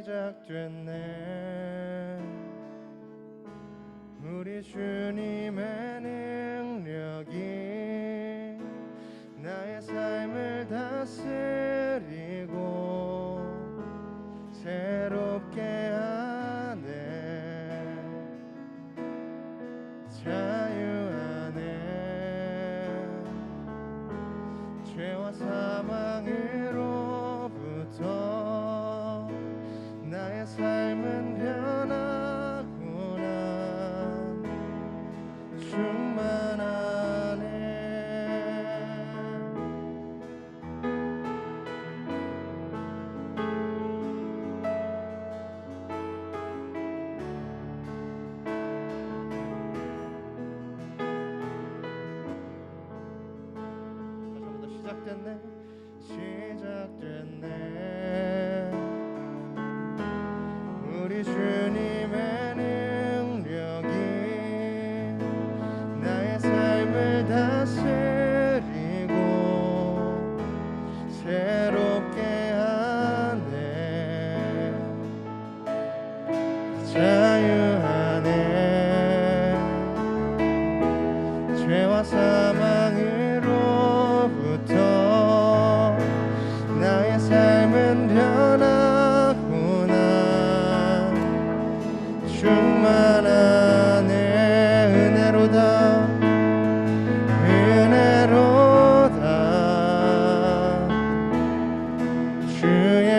시작됐네. 우리 주님의 능력이 나의 삶을 다스리고 새롭게 하네. 자유 안에 죄와 사망으로부터 나의 삶은 변하구나. 충만하네. 다시 한번 더 시작됐네. 시작됐네. 우리 주님의 능력이 나의 삶을 다스리고 새롭게 하네. 자유 안에 죄와 사망으로부터 나의 삶은 변하구나. 충만하네. 은혜로다 은혜로다. 주의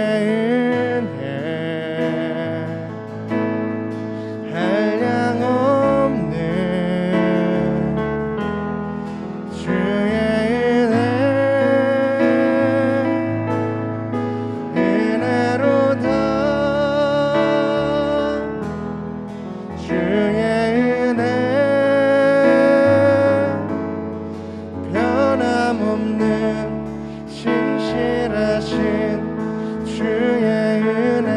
은혜 한량 없는 주의 은혜 은혜로다. 주의 은혜 변함없는 신실하신 주의 은혜.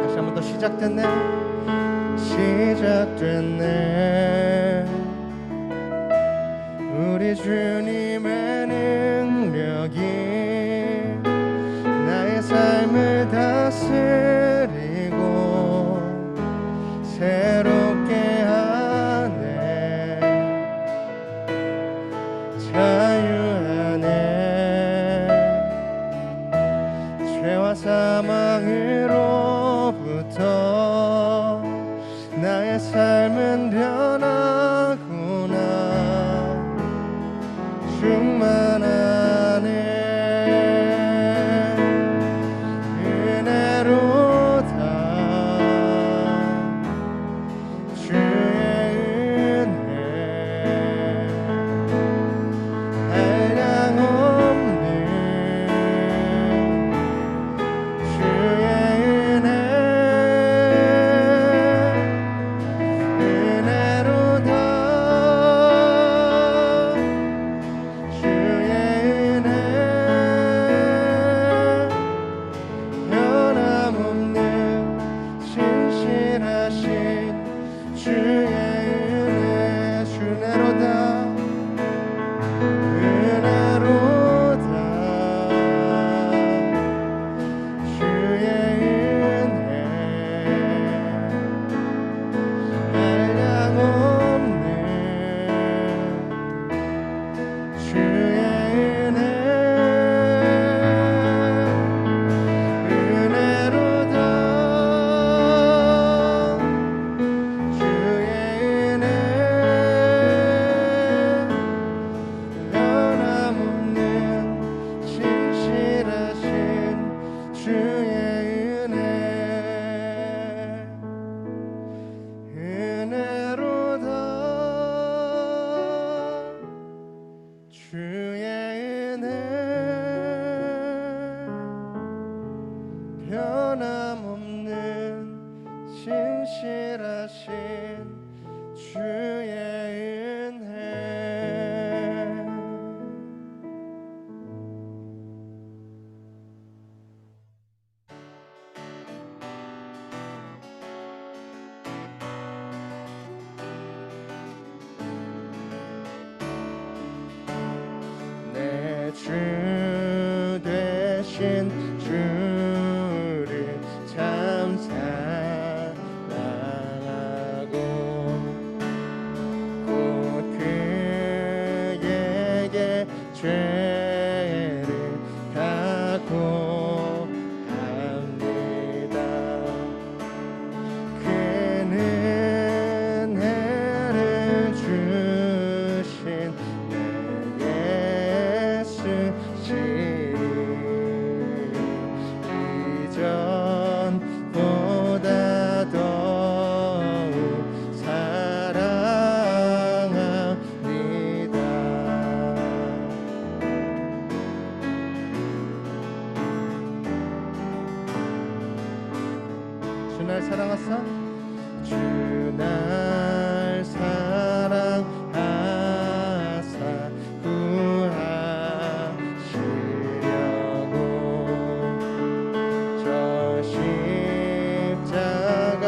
다시 한 번 더 시작됐네. 시작됐네. 우리 주님의 능력이 나의 삶을 다스리고 새롭게 하네. 자유 안에 죄와 사망으로부터 나의 삶은 변하구나. 충만하네. 은혜로다. 주의 은혜 한량 없는 주의 은혜 은혜로다. 주의 은혜 변함없는 신실하신 주의 은혜. 은혜로다 은혜로다. 주의 은혜 한량 없는 주의 은혜 은혜로다. 주의 주날 사랑하사 주날 사랑하사 구하시려고 저 십자가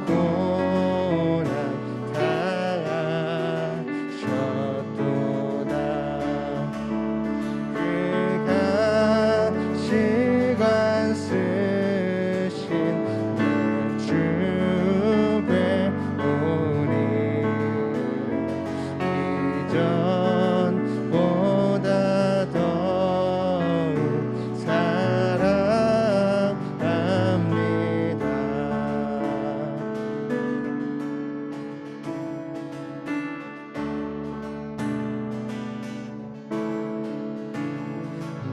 고난 당하셨도다 그가 시간 쓰신 주 배우니 이전보다 더욱 사랑합니다.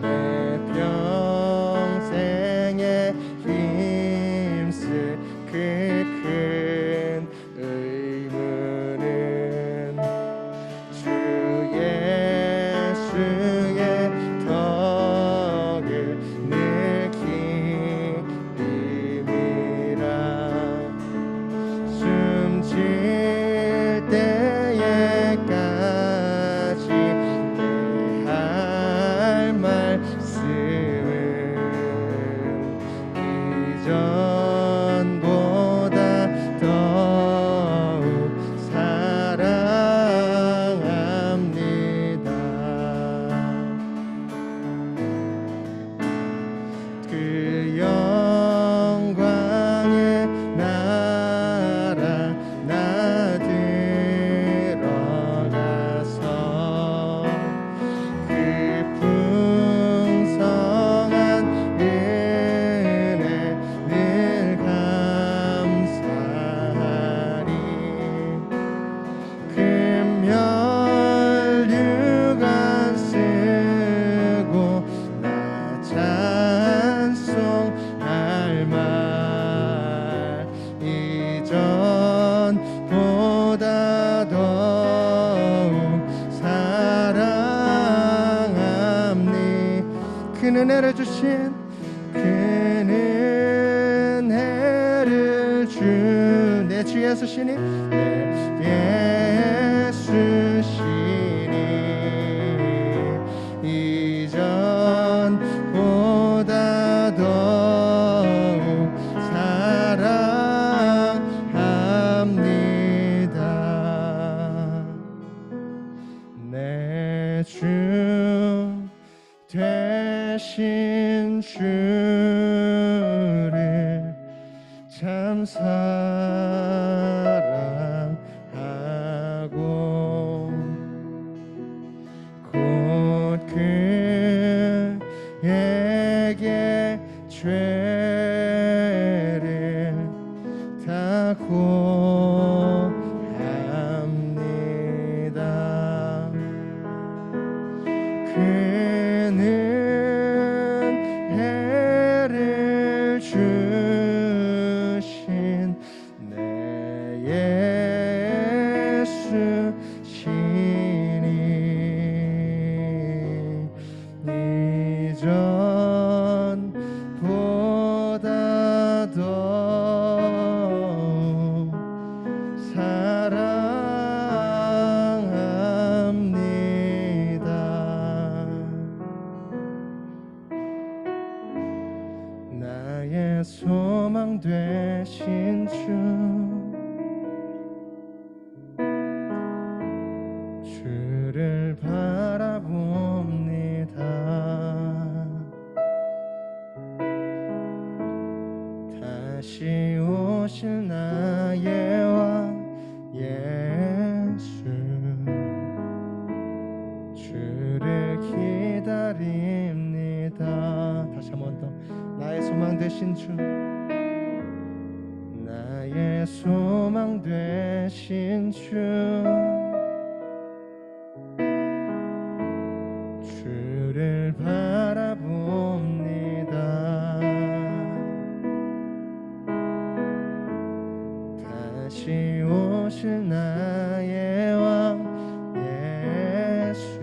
내 평생에 힘쓸 그 큰 의무는 주 예수의 덕을 느끼림이라 숨질 때에까지 내 할 말씀은 이전보다 더욱 사랑합니다. 그 영광의 나라 나 들어가서 그 풍성한 은혜 늘 감사하리 금면류관 쓰고 나 찬송할 말 이전보다 더욱 사랑합니 큰 은혜를 주신 큰 은혜를 주 내 주 예수시니 내 예수시니 이전보다 더욱 사랑합니다. 내 주 되신 주를 참 사랑하고 곧 그에게 죄를 다 고합니다. 큰 은혜를 주신 내 예수시니 이전보다 더욱 사랑합니다. 나의 소망 되신 주 주를 바라봅니다. 다시 오실 나의 왕 예수 주를 기다립니다. 다시 한 번 더 나의 소망 되신 주 나의 소망 되신 주 주를 바라봅니다. 다시 오실 나의 왕 예수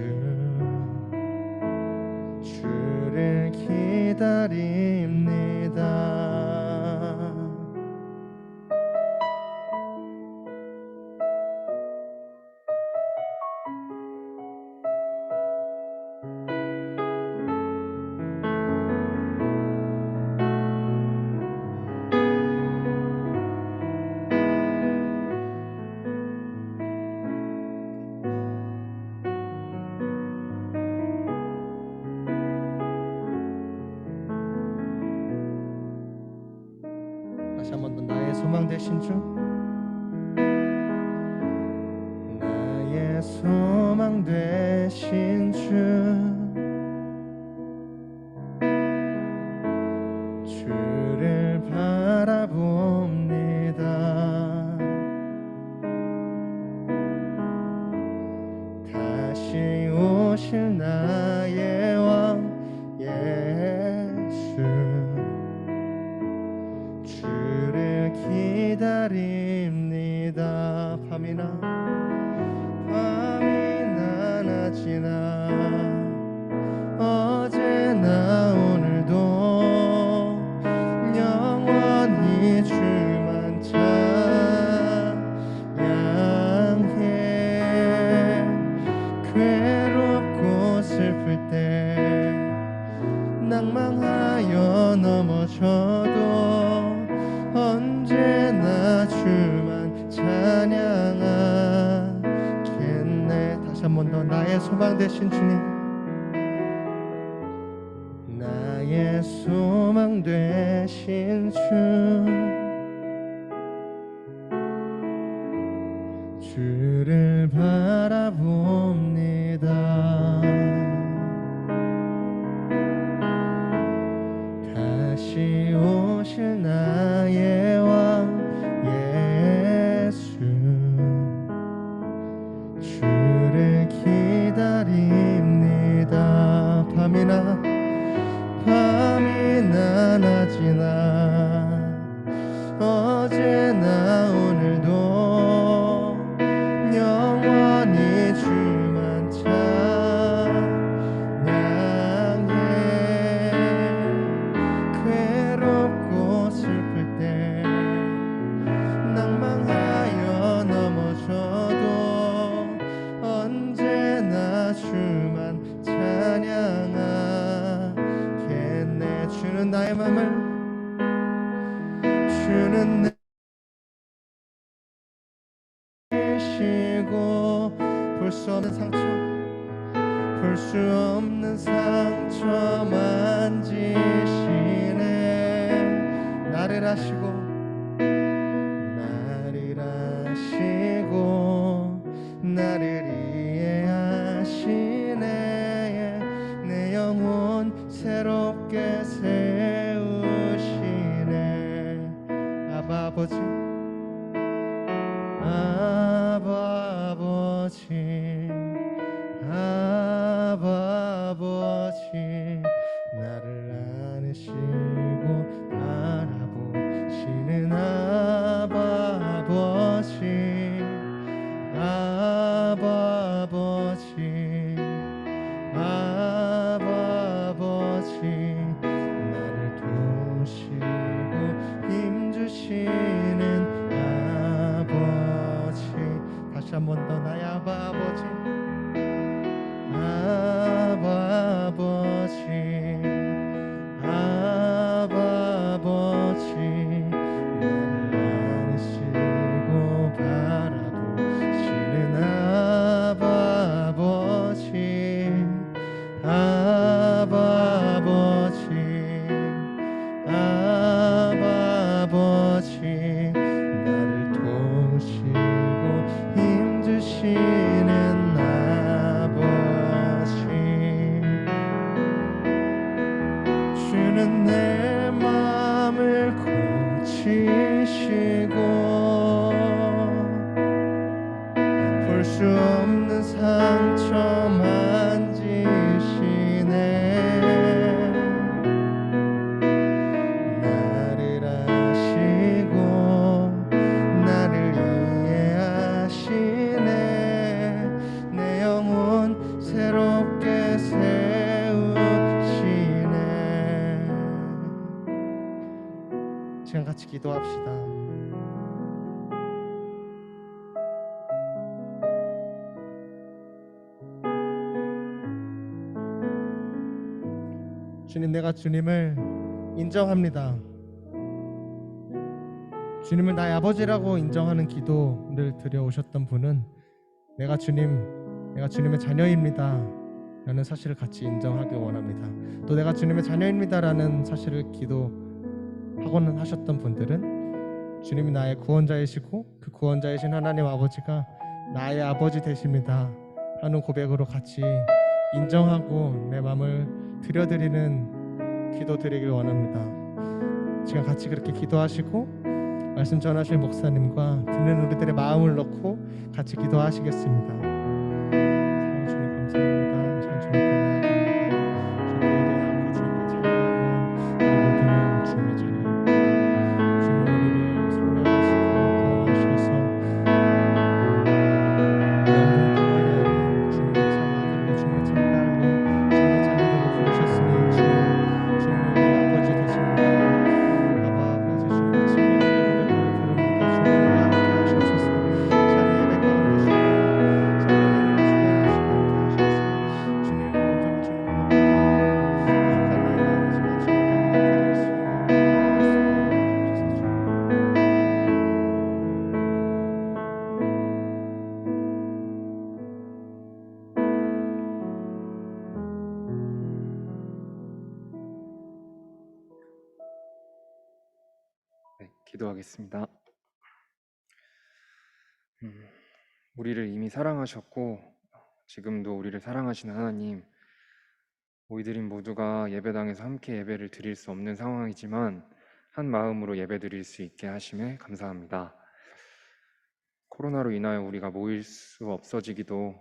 주를 기다립니다. 다시 한 번 더 나의 소망 되신 주, 나의 소망 되신 주, 주를 바라봅니다. 다시 오실 나의 왕 예수, 주를 기다립니다. 밤이나 낮이나 어제나 오늘도 영원히 주만 찬양해. 괴롭고 슬플 때 낭망하여 넘어져도 언제나 주만 찬양하겠네. 다시 한 번 더 나의 소망 되신 주님, 나의 소망 되신 주, 주를 바라봅니다. 다시 오실 나의 왕 예수, 주를 기다립니다. 밤이나 낮이나 어제나 오늘도 영원히 주만 찬양해. 괴롭고 슬플 때 낭망하여 넘어져도 언제나 주만 찬양하겠네. 주는 나의 맘을, 주는 내 시고 볼 수 없는 상처, 볼 수 없는 상처 만지시네. 나를 아시고 나를 이해하시네. 내 영혼 새롭게 세우시네. 아바 아버지, 아바 아버지, 아바 아버지, 나를 안으시고 바라보시는 아바 아버지, 아바 아버지, 아바 아버지, 나를 도우시고 힘주시는 아버지. 다시 한 번 더 나의 아바 아버지, 아바 아버지, 아바 아버지, 나를 안으시고 바라보시는 아바 아버지, 아바 아버지, 아바 아버지, 나를 도우시고 힘주시는 아버지. 주는 내 맘을 고치시고 볼 수 없는 상처 만지시네. 나를 아시고 나를 이해하시네. 내 영혼 새롭게 세우시네. 지금 같이 기도합시다. 주님, 내가 주님을 인정합니다. 주님을 나의 아버지라고 인정하는 기도를 드려오셨던 분은 내가 주님의 자녀입니다 라는 사실을 같이 인정하기 원합니다. 또 내가 주님의 자녀입니다 라는 사실을 기도하고는 하셨던 분들은 주님이 나의 구원자이시고 그 구원자이신 하나님 아버지가 나의 아버지 되십니다 하는 고백으로 같이 인정하고 내 마음을 드려드리는 기도 드리길 원합니다. 지금 같이 그렇게 기도하시고 말씀 전하실 목사님과 듣는 우리들의 마음을 넣고 같이 기도하시겠습니다. 사랑하는 주님 감사합니다. 참 주님께 나아갑니다. 절대 의도하고 주님께 찬양하는 우리 모두는 주님의 자녀입니다. 주님 우리를 성령하시고 구원하셔서 영생 동안에 주님의 참 아들로 주님의 참 딸로 주님의 자녀들로 부르셨으니 주님이 우리 아버지 되십니다. 아바 아버지 주님의 친밀하게 고백하고 부릅니다. 주님과 함께 하셔서 찬양 예배 가운데 주님 찬양하는 주관하시고 함께 하셔서 주님 온전히 주님을 높이고 부족한 나의 마음이지만 주님께 드릴 수 있는 말씀 주옵소서. 네, 기도하겠습니다. 우리를 이미 사랑하셨고 지금도 우리를 사랑하시는 하나님, 우리들인 모두가 예배당에서 함께 예배를 드릴 수 없는 상황이지만 한 마음으로 예배 드릴 수 있게 하심에 감사합니다. 코로나로 인하여 우리가 모일 수 없어지기도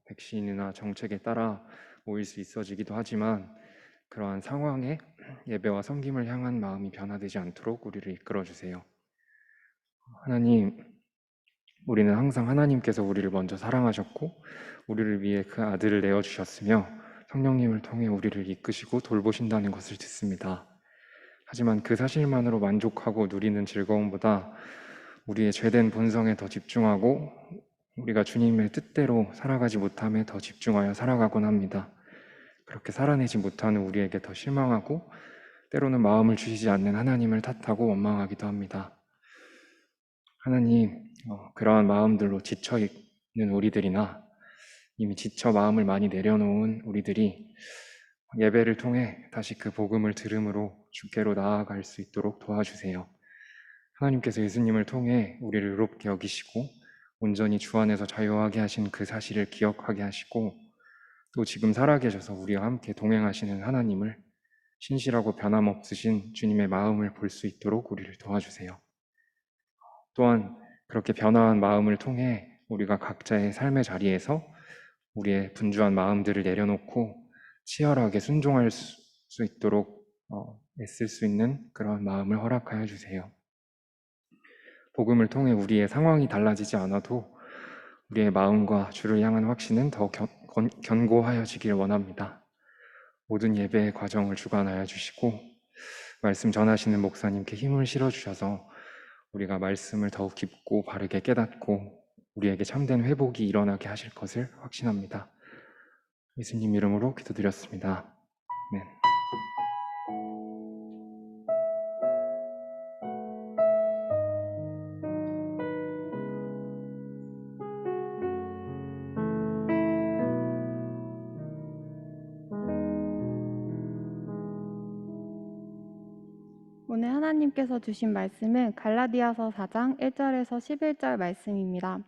백신이나 정책에 따라 모일 수 있어지기도 하지만 그러한 상황에 예배와 섬김을 향한 마음이 변화되지 않도록 우리를 이끌어 주세요. 하나님, 우리는 항상 하나님께서 우리를 먼저 사랑하셨고 우리를 위해 그 아들을 내어주셨으며 성령님을 통해 우리를 이끄시고 돌보신다는 것을 듣습니다. 하지만 그 사실만으로 만족하고 누리는 즐거움보다 우리의 죄된 본성에 더 집중하고 우리가 주님의 뜻대로 살아가지 못함에 더 집중하여 살아가곤 합니다. 그렇게 살아내지 못하는 우리에게 더 실망하고 때로는 마음을 주시지 않는 하나님을 탓하고 원망하기도 합니다. 하나님, 그러한 마음들로 지쳐있는 우리들이나 이미 지쳐 마음을 많이 내려놓은 우리들이 예배를 통해 다시 그 복음을 들음으로 주께로 나아갈 수 있도록 도와주세요. 하나님께서 예수님을 통해 우리를 의롭게 여기시고 온전히 주 안에서 자유하게 하신 그 사실을 기억하게 하시고 또 지금 살아계셔서 우리와 함께 동행하시는 하나님을 신실하고 변함없으신 주님의 마음을 볼 수 있도록 우리를 도와주세요. 또한 그렇게 변화한 마음을 통해 우리가 각자의 삶의 자리에서 우리의 분주한 마음들을 내려놓고 치열하게 순종할 수 있도록 애쓸 수 있는 그런 마음을 허락하여 주세요. 복음을 통해 우리의 상황이 달라지지 않아도 우리의 마음과 주를 향한 확신은 더 견고하여지길 원합니다. 모든 예배의 과정을 주관하여 주시고 말씀 전하시는 목사님께 힘을 실어주셔서 우리가 말씀을 더욱 깊고 바르게 깨닫고 우리에게 참된 회복이 일어나게 하실 것을 확신합니다. 예수님 이름으로 기도드렸습니다. 아멘. 오늘 하나님께서 주신 말씀은 갈라디아서 4장 1절에서 11절 말씀입니다.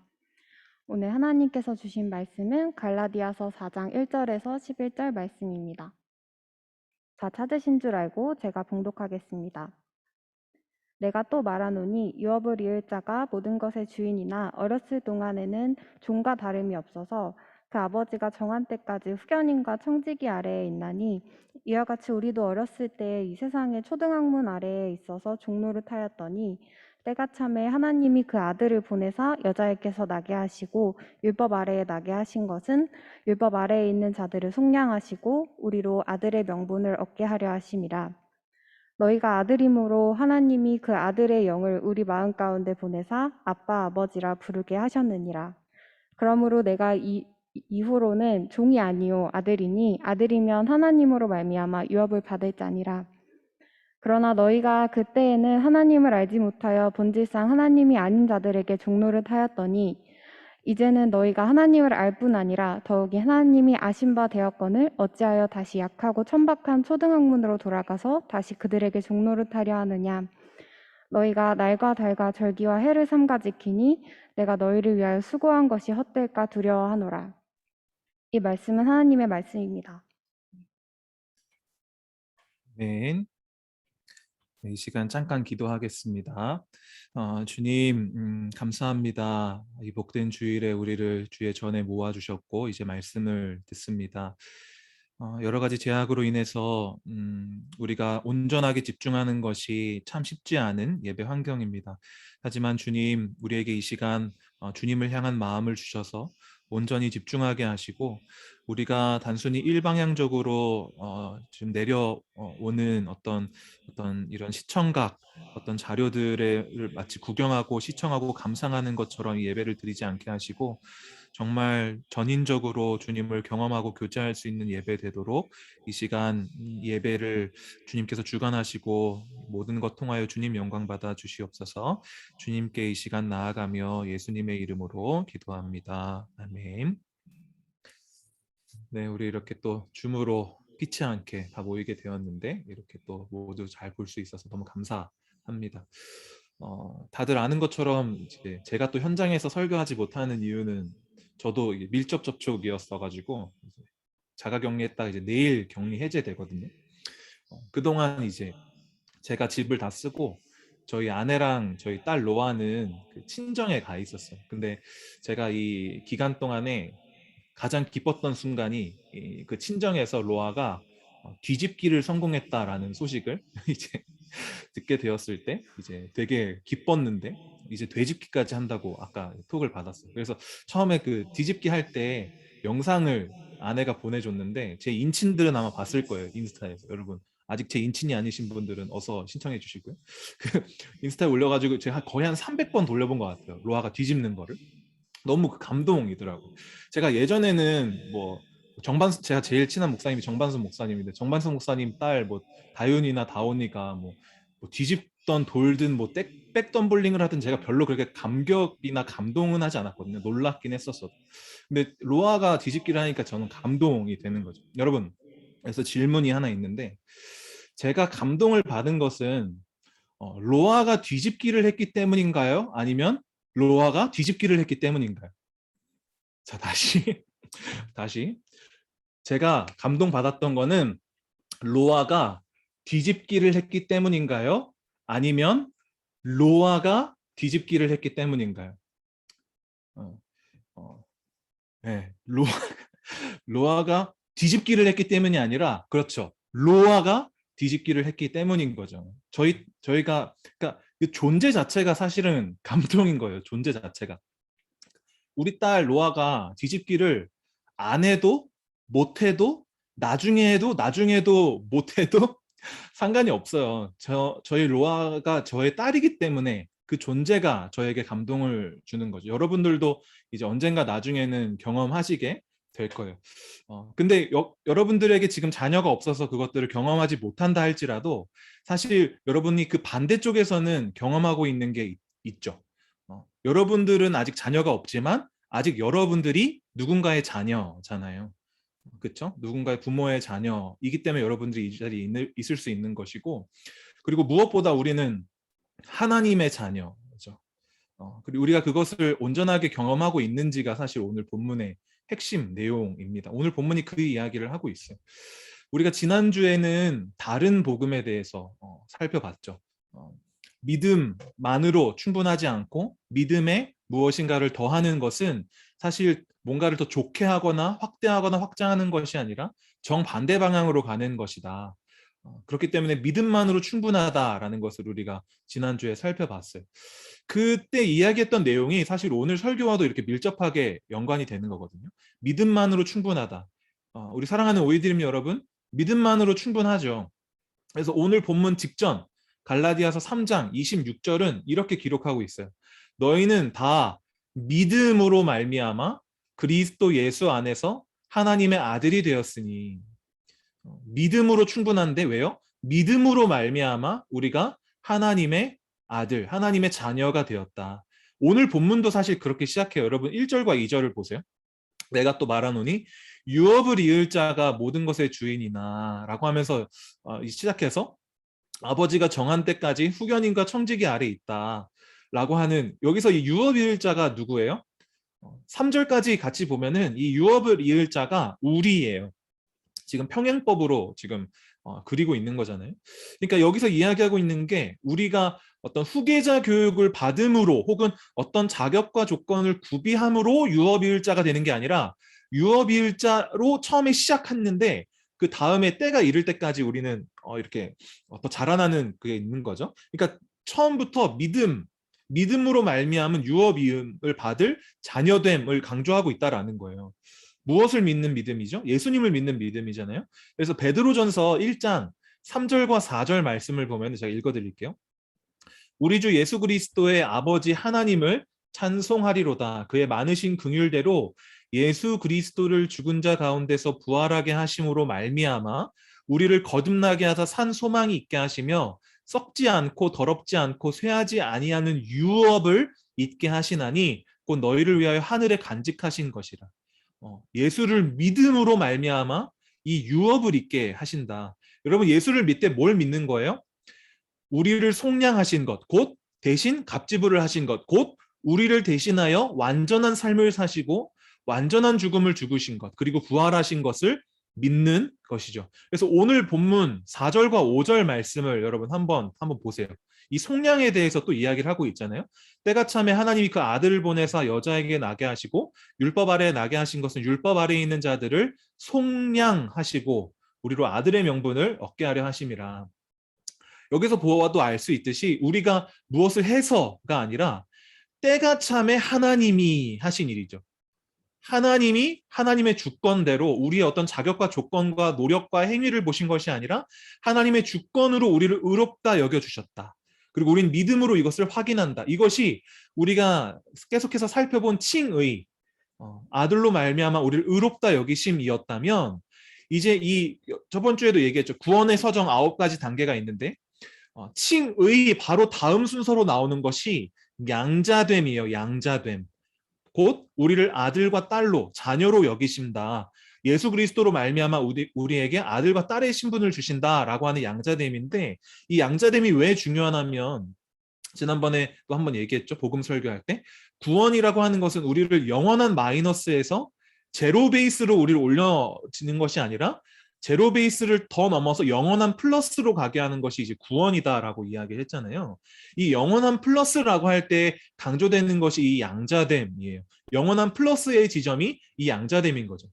오늘 하나님께서 주신 말씀은 갈라디아서 4장 1절에서 11절 말씀입니다. 다 찾으신 줄 알고 제가 봉독하겠습니다. 내가 또 말하노니 유업을 이을 자가 모든 것의 주인이나 어렸을 동안에는 종과 다름이 없어서 그 아버지가 정한 때까지 후견인과 청지기 아래에 있나니 이와 같이 우리도 어렸을 때 이 세상의 초등학문 아래에 있어서 종노릇하였더니 때가 참에 하나님이 그 아들을 보내사 여자에게서 나게 하시고 율법 아래에 나게 하신 것은 율법 아래에 있는 자들을 속량하시고 우리로 아들의 명분을 얻게 하려 하심이라. 너희가 아들임으로 하나님이 그 아들의 영을 우리 마음 가운데 보내사 아빠 아버지라 부르게 하셨느니라. 그러므로 내가 이후로는 종이 아니요 아들이니 아들이면 하나님으로 말미암아 유업을 받을 자니라. 그러나 너희가 그때에는 하나님을 알지 못하여 본질상 하나님이 아닌 자들에게 종노릇 하였더니 이제는 너희가 하나님을 알 뿐 아니라 더욱이 하나님이 아신 바 되었거늘 어찌하여 다시 약하고 천박한 초등학문으로 돌아가서 다시 그들에게 종노릇하려 하느냐. 너희가 날과 달과 절기와 해를 삼가 지키니 내가 너희를 위하여 수고한 것이 헛될까 두려워하노라. 이 말씀은 하나님의 말씀입니다. 네. 네, 이 시간 잠깐 기도하겠습니다. 주님, 감사합니다. 이 복된 주일에 우리를 주의 전에 모아주셨고 이제 말씀을 듣습니다. 여러 가지 제약으로 인해서 우리가 온전하게 집중하는 것이 참 쉽지 않은 예배 환경입니다. 하지만 주님, 우리에게 이 시간 주님을 향한 마음을 주셔서 온전히 집중하게 하시고 우리가 단순히 일방향적으로 지금 내려오는 어떤 이런 시청각, 어떤 자료들을 마치 구경하고 시청하고 감상하는 것처럼 예배를 드리지 않게 하시고 정말 전인적으로 주님을 경험하고 교제할 수 있는 예배 되도록 이 시간 예배를 주님께서 주관하시고 모든 것 통하여 주님 영광 받아 주시옵소서. 주님께 이 시간 나아가며 예수님의 이름으로 기도합니다. 아멘. 네, 우리 이렇게 또 줌으로 피치 않게 다 모이게 되었는데 이렇게 또 모두 잘 볼 수 있어서 너무 감사합니다. 다들 아는 것처럼 이제 제가 또 현장에서 설교하지 못하는 이유는 저도 이게 밀접 접촉이었어가지고 자가격리했다가 이제 내일 격리 해제되거든요. 그동안 이제 제가 집을 다 쓰고 저희 아내랑 저희 딸 로아는 그 친정에 가 있었어요. 근데 제가 이 기간 동안에 가장 기뻤던 순간이 그 친정에서 로아가 뒤집기를 성공했다라는 소식을 이제 듣게 되었을 때 이제 되게 기뻤는데 이제 되짚기까지 한다고 아까 톡을 받았어요. 그래서 처음에 그 뒤집기 할 때 영상을 아내가 보내줬는데 제 인친들은 아마 봤을 거예요. 인스타에서. 여러분 아직 제 인친이 아니신 분들은 어서 신청해 주시고요. 그 인스타에 올려가지고 제가 거의 한 300번 돌려본 것 같아요. 로아가 뒤집는 거를. 너무 그 감동이더라고. 제가 예전에는 뭐 제가 제일 친한 목사님이 정반수 목사님인데 정반수 목사님 딸 뭐 다윤이나 다온이가 뭐 뒤집던 돌든 뭐 백덤블링을 하든 제가 별로 그렇게 감격이나 감동은 하지 않았거든요. 놀랍긴 했었어. 근데 로아가 뒤집기를 하니까 저는 감동이 되는 거죠. 여러분, 그래서 질문이 하나 있는데 제가 감동을 받은 것은 로아가 뒤집기를 했기 때문인가요? 아니면 로아가 뒤집기를 했기 때문인가요? 자, 다시 제가 감동받았던 거는 로아가 뒤집기를 했기 때문인가요? 아니면 로아가 뒤집기를 했기 때문인가요? 어, 네, 로아가 뒤집기를 했기 때문이 아니라 그렇죠. 로아가 뒤집기를 했기 때문인 거죠. 저희가 그러니까 그 존재 자체가 사실은 감동인 거예요. 존재 자체가. 우리 딸 로아가 뒤집기를 안 해도 못해도 나중에도 못해도 상관이 없어요. 저희 로아가 저의 딸이기 때문에 그 존재가 저에게 감동을 주는 거죠. 여러분들도 이제 언젠가 나중에는 경험하시게 될 거예요. 근데 여러분들에게 지금 자녀가 없어서 그것들을 경험하지 못한다 할지라도 사실 여러분이 그 반대쪽에서는 경험하고 있는 게 있죠. 여러분들은 아직 자녀가 없지만 아직 여러분들이 누군가의 자녀잖아요. 그렇죠? 누군가의 부모의 자녀이기 때문에 여러분들이 이 자리에 있을 수 있는 것이고 그리고 무엇보다 우리는 하나님의 자녀죠. 그리고 우리가 그것을 온전하게 경험하고 있는지가 사실 오늘 본문의 핵심 내용입니다. 오늘 본문이 그 이야기를 하고 있어요. 우리가 지난주에는 다른 복음에 대해서 살펴봤죠. 믿음만으로 충분하지 않고 믿음에 무엇인가를 더하는 것은 사실 뭔가를 더 좋게 하거나 확대하거나 확장하는 것이 아니라 정반대 방향으로 가는 것이다. 그렇기 때문에 믿음만으로 충분하다라는 것을 우리가 지난주에 살펴봤어요. 그때 이야기했던 내용이 사실 오늘 설교와도 이렇게 밀접하게 연관이 되는 거거든요. 믿음만으로 충분하다. 우리 사랑하는 오이드림 여러분, 믿음만으로 충분하죠. 그래서 오늘 본문 직전 갈라디아서 3장 26절은 이렇게 기록하고 있어요. 너희는 다 믿음으로 말미암아 그리스도 예수 안에서 하나님의 아들이 되었으니. 믿음으로 충분한데 왜요? 믿음으로 말미암아 우리가 하나님의 아들, 하나님의 자녀가 되었다. 오늘 본문도 사실 그렇게 시작해요. 여러분 1절과 2절을 보세요. 내가 또 말하노니 유업을 이을 자가 모든 것의 주인이나 라고 하면서 시작해서 아버지가 정한 때까지 후견인과 청지기 아래 있다라고 하는, 여기서 이 유업 이을 자가 누구예요? 3절까지 같이 보면은 이 유업을 이을 자가 우리예요. 지금 평행법으로 지금 그리고 있는 거잖아요. 그러니까 여기서 이야기하고 있는 게 우리가 어떤 후계자 교육을 받음으로 혹은 어떤 자격과 조건을 구비함으로 유업이을자가 되는 게 아니라 유업이을자로 처음에 시작했는데 그 다음에 때가 이를 때까지 우리는 이렇게 더 자라나는 그게 있는 거죠. 그러니까 처음부터 믿음으로 말미암은 유업이음을 받을 자녀됨을 강조하고 있다라는 거예요. 무엇을 믿는 믿음이죠? 예수님을 믿는 믿음이잖아요. 그래서 베드로전서 1장 3절과 4절 말씀을 보면 제가 읽어드릴게요. 우리 주 예수 그리스도의 아버지 하나님을 찬송하리로다. 그의 많으신 긍휼대로 예수 그리스도를 죽은 자 가운데서 부활하게 하심으로 말미암아 우리를 거듭나게 하사 산 소망이 있게 하시며 썩지 않고 더럽지 않고 쇠하지 아니하는 유업을 있게 하시나니 곧 너희를 위하여 하늘에 간직하신 것이라. 예수를 믿음으로 말미암아 이 유업을 있게 하신다. 여러분, 예수를 믿되 뭘 믿는 거예요? 우리를 속량하신 것, 곧 대신 갑지불을 하신 것, 곧 우리를 대신하여 완전한 삶을 사시고 완전한 죽음을 죽으신 것, 그리고 부활하신 것을 믿는 것이죠. 그래서 오늘 본문 4절과 5절 말씀을 여러분 한번 보세요. 이 속량에 대해서 또 이야기를 하고 있잖아요. 때가 참에 하나님이 그 아들을 보내사 여자에게 나게 하시고 율법 아래에 나게 하신 것은 율법 아래에 있는 자들을 속량하시고 우리로 아들의 명분을 얻게 하려 하심이라. 여기서 보아도 알 수 있듯이 우리가 무엇을 해서가 아니라 때가 참에 하나님이 하신 일이죠. 하나님이 하나님의 주권대로 우리의 어떤 자격과 조건과 노력과 행위를 보신 것이 아니라 하나님의 주권으로 우리를 의롭다 여겨주셨다. 그리고 우린 믿음으로 이것을 확인한다. 이것이 우리가 계속해서 살펴본 칭의, 아들로 말미암아 우리를 의롭다 여기심이었다면, 이제 이 저번 주에도 얘기했죠. 구원의 서정 9가지 단계가 있는데 칭의 바로 다음 순서로 나오는 것이 양자됨이에요. 양자됨. 곧 우리를 아들과 딸로 자녀로 여기신다. 예수 그리스도로 말미암아 우리에게 아들과 딸의 신분을 주신다라고 하는 양자됨인데, 이 양자됨이 왜 중요하냐면 지난번에 또 한번 얘기했죠. 복음 설교할 때 구원이라고 하는 것은 우리를 영원한 마이너스에서 제로 베이스로 우리를 올려지는 것이 아니라 제로 베이스를 더 넘어서 영원한 플러스로 가게 하는 것이 이제 구원이다라고 이야기를 했잖아요. 이 영원한 플러스라고 할 때 강조되는 것이 이 양자됨이에요. 영원한 플러스의 지점이 이 양자됨인 거죠.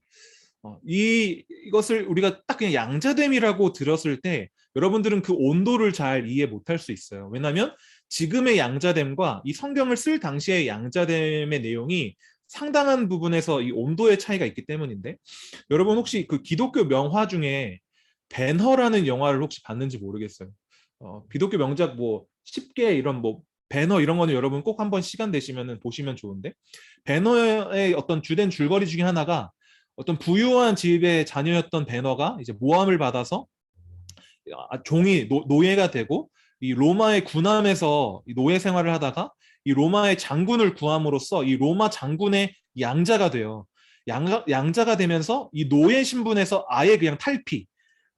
이것을 우리가 딱 그냥 양자됨이라고 들었을 때 여러분들은 그 온도를 잘 이해 못할 수 있어요. 왜냐하면 지금의 양자됨과 이 성경을 쓸 당시의 양자됨의 내용이 상당한 부분에서 이 온도의 차이가 있기 때문인데, 여러분 혹시 그 기독교 명화 중에 벤허라는 영화를 혹시 봤는지 모르겠어요. 기독교 명작 뭐 10개 이런 뭐 배너 이런 거는 여러분 꼭 한번 시간 되시면 보시면 좋은데, 배너의 어떤 주된 줄거리 중에 하나가 어떤 부유한 집의 자녀였던 배너가 이제 모함을 받아서 종이 노예가 되고 이 로마의 군함에서 노예 생활을 하다가 이 로마의 장군을 구함으로써 이 로마 장군의 양자가 돼요. 양자가 되면서 이 노예 신분에서 아예 그냥 탈피,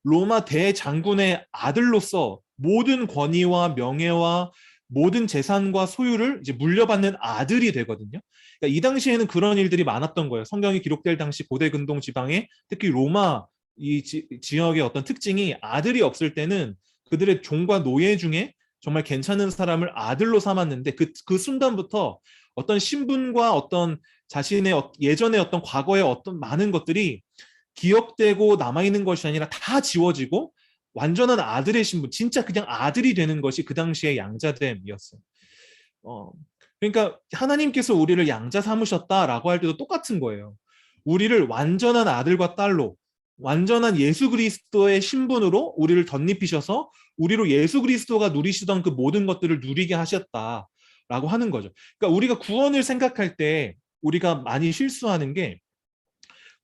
로마 대장군의 아들로서 모든 권위와 명예와 모든 재산과 소유를 이제 물려받는 아들이 되거든요. 그러니까 이 당시에는 그런 일들이 많았던 거예요. 성경이 기록될 당시 고대 근동 지방에 특히 로마 이 지역의 어떤 특징이 아들이 없을 때는 그들의 종과 노예 중에 정말 괜찮은 사람을 아들로 삼았는데 그 순간부터 어떤 신분과 어떤 자신의 예전의 어떤 과거의 어떤 많은 것들이 기억되고 남아있는 것이 아니라 다 지워지고 완전한 아들의 신분, 진짜 그냥 아들이 되는 것이 그 당시의 양자됨이었어요. 그러니까 하나님께서 우리를 양자 삼으셨다라고 할 때도 똑같은 거예요. 우리를 완전한 아들과 딸로, 완전한 예수 그리스도의 신분으로 우리를 덧입히셔서 우리로 예수 그리스도가 누리시던 그 모든 것들을 누리게 하셨다라고 하는 거죠. 그러니까 우리가 구원을 생각할 때 우리가 많이 실수하는 게,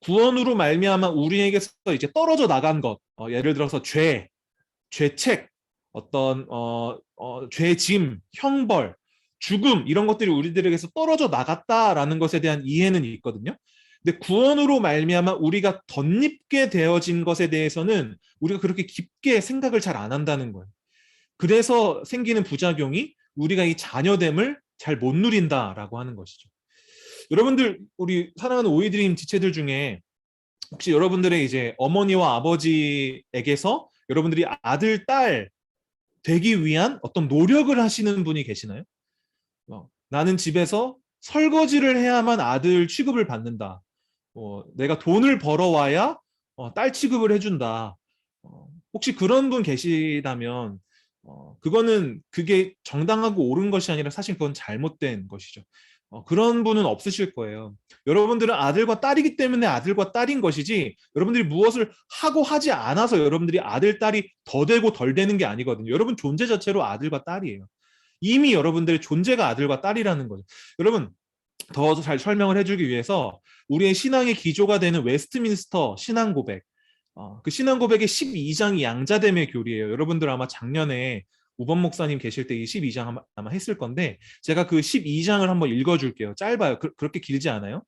구원으로 말미암아 우리에게서 이제 떨어져 나간 것, 예를 들어서 죄책, 어떤 죄짐, 형벌, 죽음 이런 것들이 우리들에게서 떨어져 나갔다라는 것에 대한 이해는 있거든요. 근데 구원으로 말미암아 우리가 덧입게 되어진 것에 대해서는 우리가 그렇게 깊게 생각을 잘 안 한다는 거예요. 그래서 생기는 부작용이 우리가 이 자녀됨을 잘 못 누린다라고 하는 것이죠. 여러분들, 우리 사랑하는 오이드림 지체들 중에 혹시 여러분들의 이제 어머니와 아버지에게서 여러분들이 아들, 딸 되기 위한 어떤 노력을 하시는 분이 계시나요? 나는 집에서 설거지를 해야만 아들 취급을 받는다. 내가 돈을 벌어와야 딸 취급을 해준다. 혹시 그런 분 계시다면 그게 정당하고 옳은 것이 아니라 사실 그건 잘못된 것이죠. 그런 분은 없으실 거예요. 여러분들은 아들과 딸이기 때문에 아들과 딸인 것이지 여러분들이 무엇을 하고 하지 않아서 여러분들이 아들, 딸이 더 되고 덜 되는 게 아니거든요. 여러분 존재 자체로 아들과 딸이에요. 이미 여러분들의 존재가 아들과 딸이라는 거죠. 여러분, 더 잘 설명을 해주기 위해서 우리의 신앙의 기조가 되는 웨스트민스터 신앙 고백, 그 신앙 고백의 12장이 양자됨의 교리예요. 여러분들 아마 작년에 우범 목사님 계실 때 이 12장 아마 했을 건데 제가 그 12장을 한번 읽어줄게요. 짧아요. 그렇게 길지 않아요.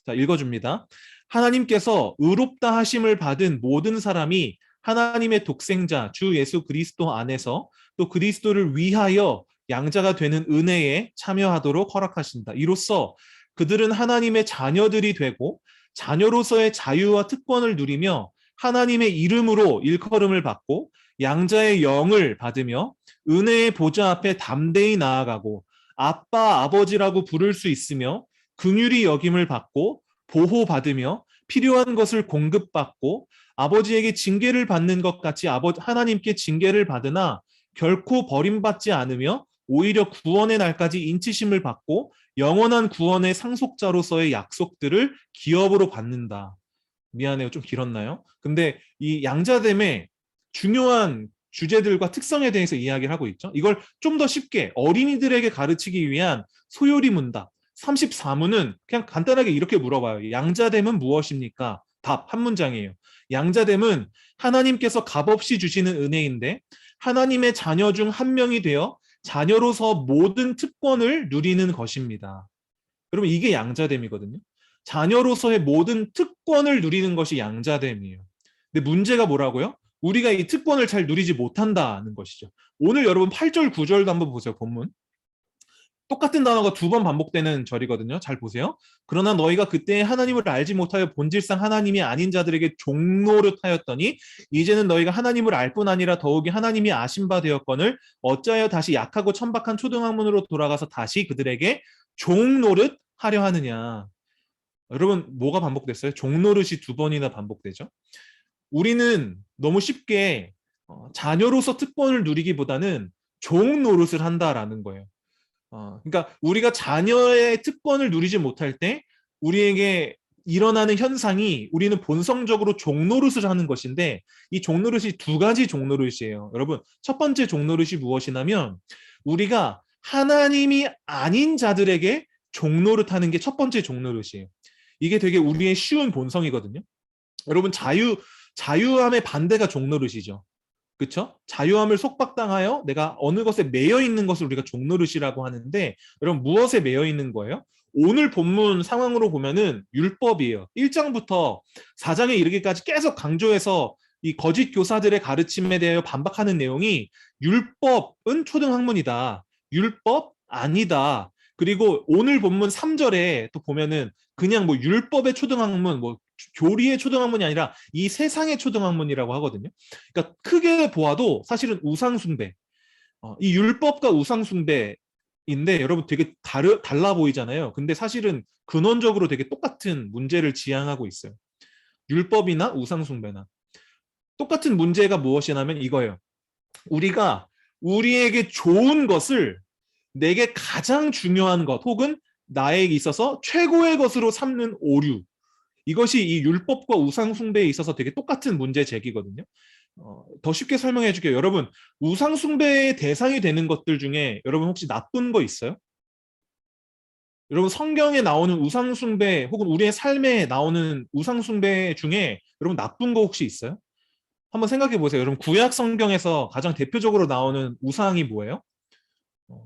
자, 읽어줍니다. 하나님께서 의롭다 하심을 받은 모든 사람이 하나님의 독생자 주 예수 그리스도 안에서 또 그리스도를 위하여 양자가 되는 은혜에 참여하도록 허락하신다. 이로써 그들은 하나님의 자녀들이 되고 자녀로서의 자유와 특권을 누리며 하나님의 이름으로 일컬음을 받고 양자의 영을 받으며 은혜의 보좌 앞에 담대히 나아가고 아빠, 아버지라고 부를 수 있으며 긍휼히 여김을 받고 보호받으며 필요한 것을 공급받고 아버지에게 징계를 받는 것 같이 하나님께 징계를 받으나 결코 버림받지 않으며 오히려 구원의 날까지 인치심을 받고 영원한 구원의 상속자로서의 약속들을 기업으로 받는다. 미안해요. 좀 길었나요? 근데 이 양자됨의 중요한 주제들과 특성에 대해서 이야기를 하고 있죠. 이걸 좀 더 쉽게 어린이들에게 가르치기 위한 소요리 문답 34문은 그냥 간단하게 이렇게 물어봐요. 양자됨은 무엇입니까? 답 한 문장이에요. 양자됨은 하나님께서 값없이 주시는 은혜인데 하나님의 자녀 중 한 명이 되어 자녀로서 모든 특권을 누리는 것입니다. 여러분, 이게 양자됨이거든요. 자녀로서의 모든 특권을 누리는 것이 양자됨이에요. 근데 문제가 뭐라고요? 우리가 이 특권을 잘 누리지 못한다는 것이죠. 오늘 여러분 8절, 9절도 한번 보세요. 본문. 똑같은 단어가 두 번 반복되는 절이거든요. 잘 보세요. 그러나 너희가 그때 하나님을 알지 못하여 본질상 하나님이 아닌 자들에게 종노릇하였더니 이제는 너희가 하나님을 알 뿐 아니라 더욱이 하나님이 아신 바 되었거늘 어찌하여 다시 약하고 천박한 초등학문으로 돌아가서 다시 그들에게 종노릇 하려 하느냐. 여러분, 뭐가 반복됐어요? 종노릇이 두 번이나 반복되죠. 우리는 너무 쉽게 자녀로서 특권을 누리기보다는 종노릇을 한다라는 거예요. 그러니까 우리가 자녀의 특권을 누리지 못할 때 우리에게 일어나는 현상이 우리는 본성적으로 종노릇을 하는 것인데 이 종노릇이 두 가지 종노릇이에요. 여러분, 첫 번째 종노릇이 무엇이냐면 우리가 하나님이 아닌 자들에게 종노릇하는 게 첫 번째 종노릇이에요. 이게 되게 우리의 쉬운 본성이거든요. 여러분, 자유함의 반대가 종노릇이죠. 그렇죠? 자유함을 속박당하여 내가 어느 것에 매여 있는 것을 우리가 종노릇이라고 하는데 여러분, 무엇에 매여 있는 거예요? 오늘 본문 상황으로 보면은 율법이에요. 1장부터 4장에 이르기까지 계속 강조해서 이 거짓 교사들의 가르침에 대하여 반박하는 내용이 율법은 초등학문이다. 율법 아니다. 그리고 오늘 본문 3절에 또 보면은 그냥 뭐 율법의 초등학문, 뭐 교리의 초등학문이 아니라 이 세상의 초등학문이라고 하거든요. 그러니까 크게 보아도 사실은 우상숭배, 이 율법과 우상숭배인데 여러분 되게 달라 보이잖아요. 근데 사실은 근원적으로 되게 똑같은 문제를 지향하고 있어요. 율법이나 우상숭배나 똑같은 문제가 무엇이냐면 이거예요. 우리가 우리에게 좋은 것을 내게 가장 중요한 것 혹은 나에게 있어서 최고의 것으로 삼는 오류, 이것이 이 율법과 우상숭배에 있어서 되게 똑같은 문제 제기거든요. 더 쉽게 설명해 줄게요. 여러분, 우상숭배의 대상이 되는 것들 중에 여러분 혹시 나쁜 거 있어요? 여러분, 성경에 나오는 우상숭배 혹은 우리의 삶에 나오는 우상숭배 중에 여러분 나쁜 거 혹시 있어요? 한번 생각해 보세요. 여러분, 구약 성경에서 가장 대표적으로 나오는 우상이 뭐예요?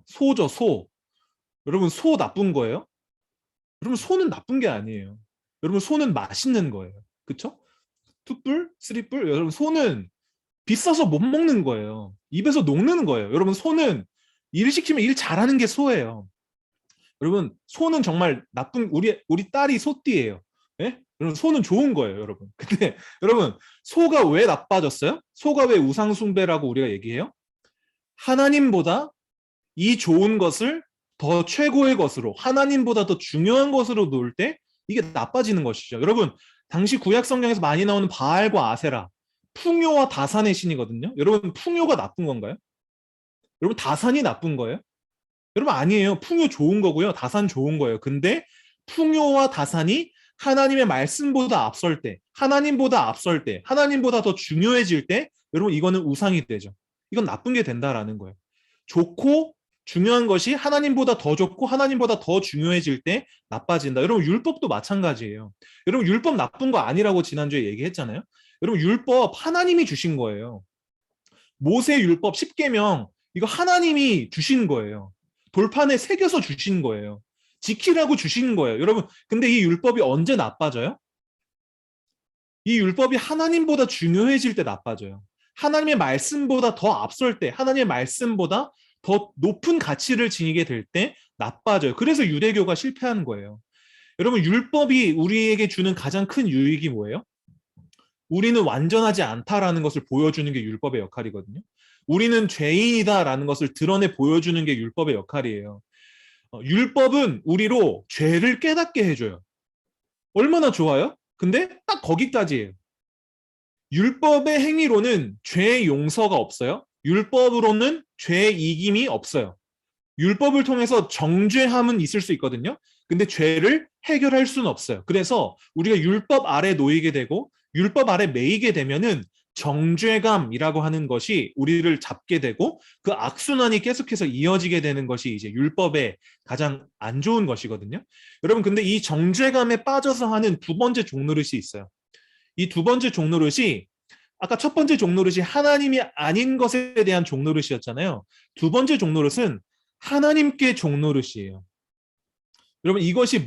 소죠, 소. 여러분, 소 나쁜 거예요? 여러분, 소는 나쁜 게 아니에요. 여러분, 소는 맛있는 거예요. 그쵸? 투뿔, 쓰리뿔. 여러분, 소는 비싸서 못 먹는 거예요. 입에서 녹는 거예요. 여러분, 소는 일 시키면 일 잘하는 게 소예요. 여러분, 소는 정말 나쁜, 우리 딸이 소띠예요. 예? 여러분, 소는 좋은 거예요, 여러분. 근데 여러분, 소가 왜 나빠졌어요? 소가 왜 우상숭배라고 우리가 얘기해요? 하나님보다 이 좋은 것을 더 최고의 것으로, 하나님보다 더 중요한 것으로 놓을 때 이게 나빠지는 것이죠. 여러분, 당시 구약 성경에서 많이 나오는 바알과 아세라, 풍요와 다산의 신이거든요. 여러분, 풍요가 나쁜 건가요? 여러분, 다산이 나쁜 거예요? 여러분, 아니에요. 풍요 좋은 거고요. 다산 좋은 거예요. 근데 풍요와 다산이 하나님의 말씀보다 앞설 때, 하나님보다 앞설 때, 하나님보다 더 중요해질 때, 여러분, 이거는 우상이 되죠. 이건 나쁜 게 된다라는 거예요. 좋고 중요한 것이 하나님보다 더 좋고 하나님보다 더 중요해질 때 나빠진다. 여러분, 율법도 마찬가지예요. 여러분, 율법 나쁜 거 아니라고 지난주에 얘기했잖아요. 여러분, 율법 하나님이 주신 거예요. 모세 율법 10계명 이거 하나님이 주신 거예요. 돌판에 새겨서 주신 거예요. 지키라고 주신 거예요. 여러분, 근데 이 율법이 언제 나빠져요? 이 율법이 하나님보다 중요해질 때 나빠져요. 하나님의 말씀보다 더 앞설 때, 하나님의 말씀보다 더 높은 가치를 지니게 될 때 나빠져요. 그래서 유대교가 실패하는 거예요. 여러분, 율법이 우리에게 주는 가장 큰 유익이 뭐예요? 우리는 완전하지 않다라는 것을 보여주는 게 율법의 역할이거든요. 우리는 죄인이다라는 것을 드러내 보여주는 게 율법의 역할이에요. 율법은 우리로 죄를 깨닫게 해줘요. 얼마나 좋아요? 근데 딱 거기까지예요. 율법의 행위로는 죄 용서가 없어요. 율법으로는 죄 이김이 없어요. 율법을 통해서 정죄함은 있을 수 있거든요. 근데 죄를 해결할 수는 없어요. 그래서 우리가 율법 아래 놓이게 되고 율법 아래 매이게 되면은 정죄감이라고 하는 것이 우리를 잡게 되고 그 악순환이 계속해서 이어지게 되는 것이 이제 율법의 가장 안 좋은 것이거든요. 여러분, 근데 이 정죄감에 빠져서 하는 두 번째 종노릇이 있어요. 이 두 번째 종노릇이 아까 첫 번째 종노릇이 하나님이 아닌 것에 대한 종노릇이었잖아요. 두 번째 종노릇은 하나님께 종노릇이에요. 여러분, 이것이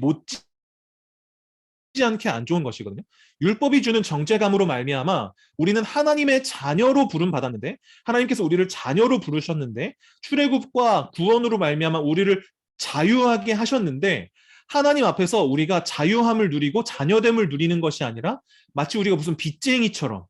못지않게 안 좋은 것이거든요. 율법이 주는 정죄감으로 말미암아 우리는 하나님의 자녀로 부름 받았는데, 하나님께서 우리를 자녀로 부르셨는데, 출애굽과 구원으로 말미암아 우리를 자유하게 하셨는데, 하나님 앞에서 우리가 자유함을 누리고 자녀됨을 누리는 것이 아니라 마치 우리가 무슨 빚쟁이처럼,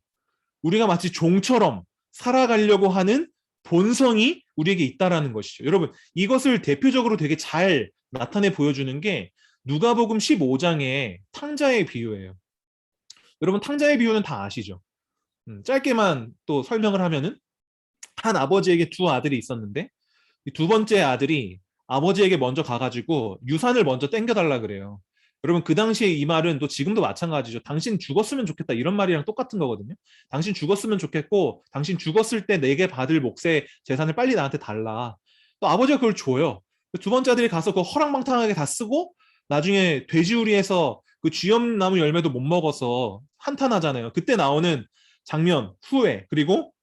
우리가 마치 종처럼 살아가려고 하는 본성이 우리에게 있다라는 것이죠. 여러분, 이것을 대표적으로 되게 잘 나타내 보여주는 게 누가복음 15장의 탕자의 비유예요. 여러분, 탕자의 비유는 다 아시죠? 짧게만 또 설명을 하면은 한 아버지에게 두 아들이 있었는데 이 두 번째 아들이 아버지에게 먼저 가가지고 유산을 먼저 땡겨달라 그래요. 여러분, 그 당시에 이 말은 또 지금도 마찬가지죠. 당신 죽었으면 좋겠다 이런 말이랑 똑같은 거거든요. 당신 죽었으면 좋겠고 당신 죽었을 때 내게 받을 몫의 재산을 빨리 나한테 달라. 또 아버지가 그걸 줘요. 두 번째 아들이 가서 그거 허랑방탕하게 다 쓰고 나중에 돼지우리에서 그 쥐염나무 열매도 못 먹어서 한탄하잖아요. 그때 나오는 장면 후에, 그리고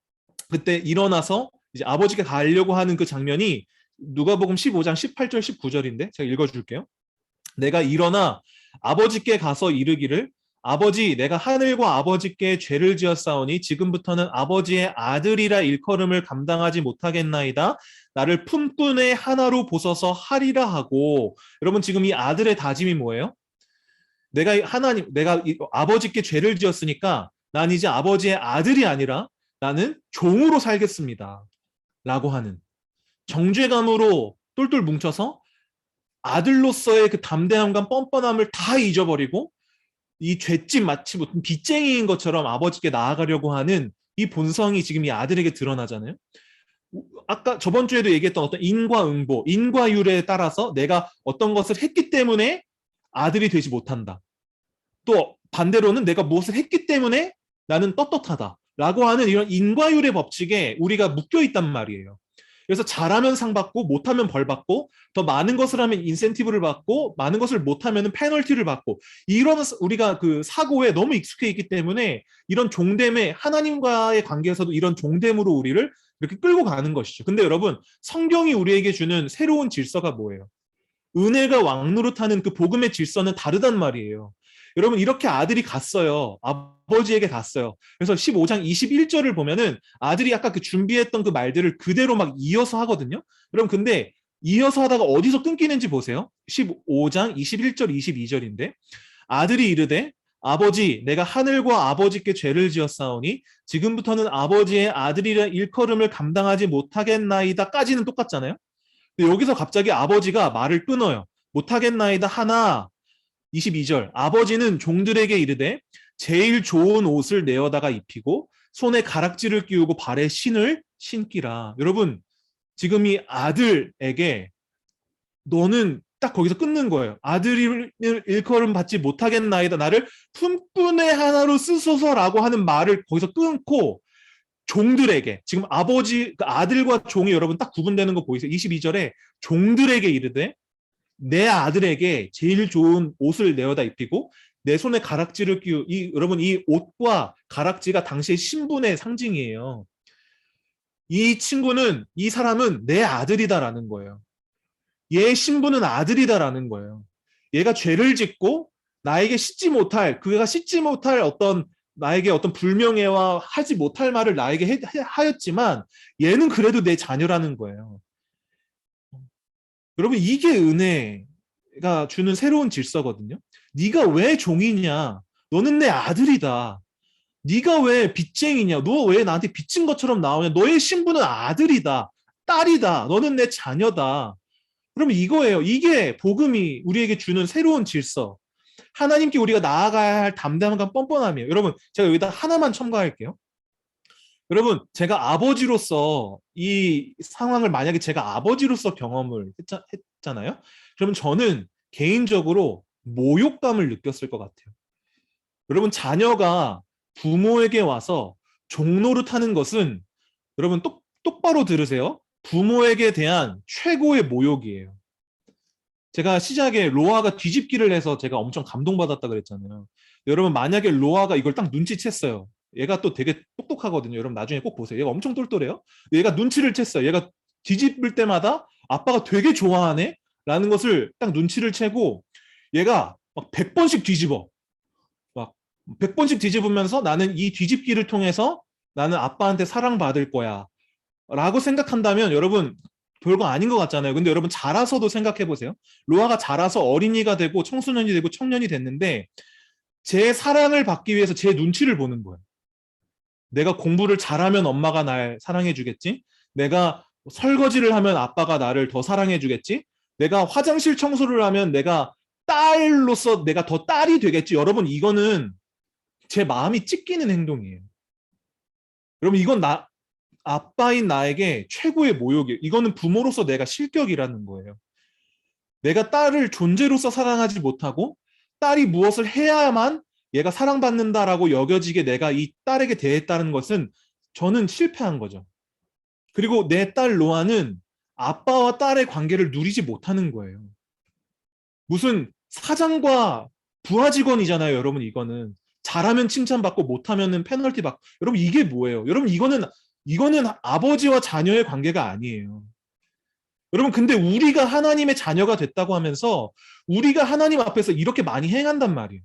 그때 일어나서 이제 아버지가 가려고 하는 그 장면이 누가복음 15장 18절 19절인데 제가 읽어줄게요. 내가 일어나 아버지께 가서 이르기를 아버지, 내가 하늘과 아버지께 죄를 지었사오니 지금부터는 아버지의 아들이라 일컬음을 감당하지 못하겠나이다. 나를 품꾼의 하나로 보소서 하리라 하고. 여러분, 지금 이 아들의 다짐이 뭐예요? 내가 아버지께 죄를 지었으니까 난 이제 아버지의 아들이 아니라 나는 종으로 살겠습니다. 라고 하는 정죄감으로 똘똘 뭉쳐서 아들로서의 그 담대함과 뻔뻔함을 다 잊어버리고 이 죄집 마치 무슨 빚쟁이인 것처럼 아버지께 나아가려고 하는 이 본성이 지금 이 아들에게 드러나잖아요. 아까 저번 주에도 얘기했던 어떤 인과응보, 인과율에 따라서 내가 어떤 것을 했기 때문에 아들이 되지 못한다. 또 반대로는 내가 무엇을 했기 때문에 나는 떳떳하다 라고 하는 이런 인과율의 법칙에 우리가 묶여 있단 말이에요. 그래서 잘하면 상 받고 못하면 벌 받고 더 많은 것을 하면 인센티브를 받고 많은 것을 못하면 페널티를 받고, 이런 우리가 그 사고에 너무 익숙해 있기 때문에 이런 종됨에, 하나님과의 관계에서도 이런 종됨으로 우리를 이렇게 끌고 가는 것이죠. 근데 여러분, 성경이 우리에게 주는 새로운 질서가 뭐예요? 은혜가 왕노릇하는 그 복음의 질서는 다르단 말이에요. 여러분 이렇게 아들이 갔어요. 아버지에게 갔어요. 그래서 15장 21절을 보면은 아들이 아까 그 준비했던 그 말들을 그대로 막 이어서 하거든요. 여러분 근데 이어서 하다가 어디서 끊기는지 보세요. 15장 21절 22절인데 아들이 이르되 아버지 내가 하늘과 아버지께 죄를 지었사오니 지금부터는 아버지의 아들이라 일컬음을 감당하지 못하겠나이다까지는 똑같잖아요. 근데 여기서 갑자기 아버지가 말을 끊어요. 못하겠나이다 하나 22절 아버지는 종들에게 이르되 제일 좋은 옷을 내어다가 입히고 손에 가락지를 끼우고 발에 신을 신기라. 여러분 지금 이 아들에게 너는 딱 거기서 끊는 거예요. 아들을 일컬음 받지 못하겠나이다. 나를 품꾼의 하나로 쓰소서라고 하는 말을 거기서 끊고 종들에게 지금 아버지 아들과 종이 여러분 딱 구분되는 거 보이세요? 22절에 종들에게 이르되 내 아들에게 제일 좋은 옷을 내어다 입히고 내 손에 가락지를 여러분 이 옷과 가락지가 당시의 신분의 상징이에요. 이 친구는 이 사람은 내 아들이다라는 거예요. 얘의 신분은 아들이다라는 거예요. 얘가 죄를 짓고 나에게 그가 씻지 못할 어떤 나에게 어떤 불명예와 하지 못할 말을 나에게 하였지만 얘는 그래도 내 자녀라는 거예요. 여러분 이게 은혜가 주는 새로운 질서거든요. 네가 왜 종이냐? 너는 내 아들이다. 네가 왜 빚쟁이냐? 너 왜 나한테 빚진 것처럼 나오냐? 너의 신분은 아들이다. 딸이다. 너는 내 자녀다. 그러면 이거예요. 이게 복음이 우리에게 주는 새로운 질서. 하나님께 우리가 나아가야 할 담대함과 뻔뻔함이에요. 여러분 제가 여기다 하나만 첨가할게요. 여러분 제가 아버지로서 이 상황을 만약에 제가 아버지로서 경험을 했잖아요. 그러면 저는 개인적으로 모욕감을 느꼈을 것 같아요. 여러분 자녀가 부모에게 와서 종노릇하는 것은 여러분 똑바로 들으세요. 부모에게 대한 최고의 모욕이에요. 제가 시작에 로아가 뒤집기를 해서 제가 엄청 감동받았다 그랬잖아요. 여러분 만약에 로아가 이걸 딱 눈치챘어요. 얘가 또 되게 똑똑하거든요. 여러분 나중에 꼭 보세요. 얘가 엄청 똘똘해요. 얘가 눈치를 챘어요. 얘가 뒤집을 때마다 아빠가 되게 좋아하네? 라는 것을 딱 눈치를 채고 얘가 막 100번씩 뒤집어. 막 100번씩 뒤집으면서 나는 이 뒤집기를 통해서 나는 아빠한테 사랑받을 거야. 라고 생각한다면 여러분 별거 아닌 것 같잖아요. 근데 여러분 자라서도 생각해 보세요. 로아가 자라서 어린이가 되고 청소년이 되고 청년이 됐는데 제 사랑을 받기 위해서 제 눈치를 보는 거예요. 내가 공부를 잘하면 엄마가 날 사랑해 주겠지. 내가 설거지를 하면 아빠가 나를 더 사랑해 주겠지. 내가 화장실 청소를 하면 내가 딸로서 내가 더 딸이 되겠지. 여러분 이거는 제 마음이 찢기는 행동이에요. 여러분 이건 아빠인 나에게 최고의 모욕이에요. 이거는 부모로서 내가 실격이라는 거예요. 내가 딸을 존재로서 사랑하지 못하고 딸이 무엇을 해야만 얘가 사랑받는다라고 여겨지게 내가 이 딸에게 대했다는 것은 저는 실패한 거죠. 그리고 내 딸 로아는 아빠와 딸의 관계를 누리지 못하는 거예요. 무슨 사장과 부하 직원이잖아요, 여러분. 이거는 잘하면 칭찬받고 못하면은 페널티 받고. 여러분 이게 뭐예요? 여러분 이거는 아버지와 자녀의 관계가 아니에요. 여러분 근데 우리가 하나님의 자녀가 됐다고 하면서 우리가 하나님 앞에서 이렇게 많이 행한단 말이에요.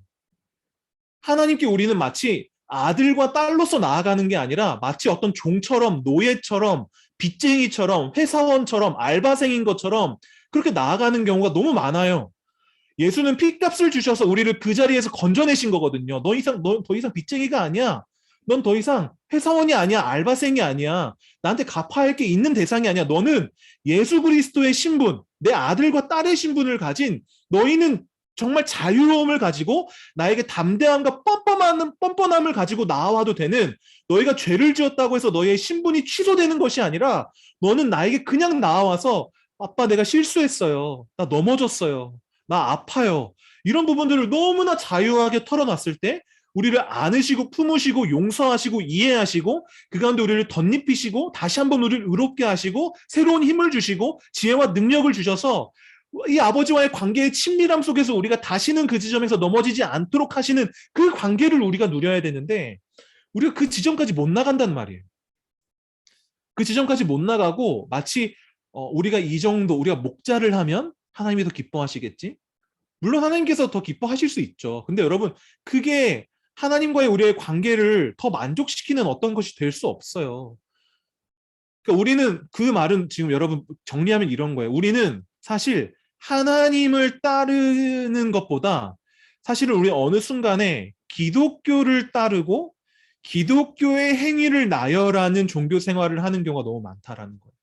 하나님께 우리는 마치 아들과 딸로서 나아가는 게 아니라 마치 어떤 종처럼 노예처럼 빚쟁이처럼 회사원처럼 알바생인 것처럼 그렇게 나아가는 경우가 너무 많아요. 예수는 피값을 주셔서 우리를 그 자리에서 건져내신 거거든요. 너 더 이상 빚쟁이가 아니야. 넌 더 이상 회사원이 아니야. 알바생이 아니야. 나한테 갚아야 할 게 있는 대상이 아니야. 너는 예수 그리스도의 신분, 내 아들과 딸의 신분을 가진 너희는 정말 자유로움을 가지고 나에게 담대함과 뻔뻔함을 가지고 나와도 되는 너희가 죄를 지었다고 해서 너희의 신분이 취소되는 것이 아니라 너는 나에게 그냥 나와서 아빠 내가 실수했어요. 나 넘어졌어요. 나 아파요. 이런 부분들을 너무나 자유하게 털어놨을 때 우리를 안으시고 품으시고 용서하시고 이해하시고 그 가운데 우리를 덧입히시고 다시 한번 우리를 의롭게 하시고 새로운 힘을 주시고 지혜와 능력을 주셔서 이 아버지와의 관계의 친밀함 속에서 우리가 다시는 그 지점에서 넘어지지 않도록 하시는 그 관계를 우리가 누려야 되는데 우리가 그 지점까지 못 나간단 말이에요. 그 지점까지 못 나가고 마치 우리가 이 정도 우리가 목자를 하면 하나님이 더 기뻐하시겠지? 물론 하나님께서 더 기뻐하실 수 있죠. 근데 여러분, 그게 하나님과의 우리의 관계를 더 만족시키는 어떤 것이 될 수 없어요. 그러니까 우리는, 그 말은 지금 여러분 정리하면 이런 거예요. 우리는 사실 하나님을 따르는 것보다 사실은 우리 어느 순간에 기독교를 따르고 기독교의 행위를 나열하는 종교 생활을 하는 경우가 너무 많다라는 거예요.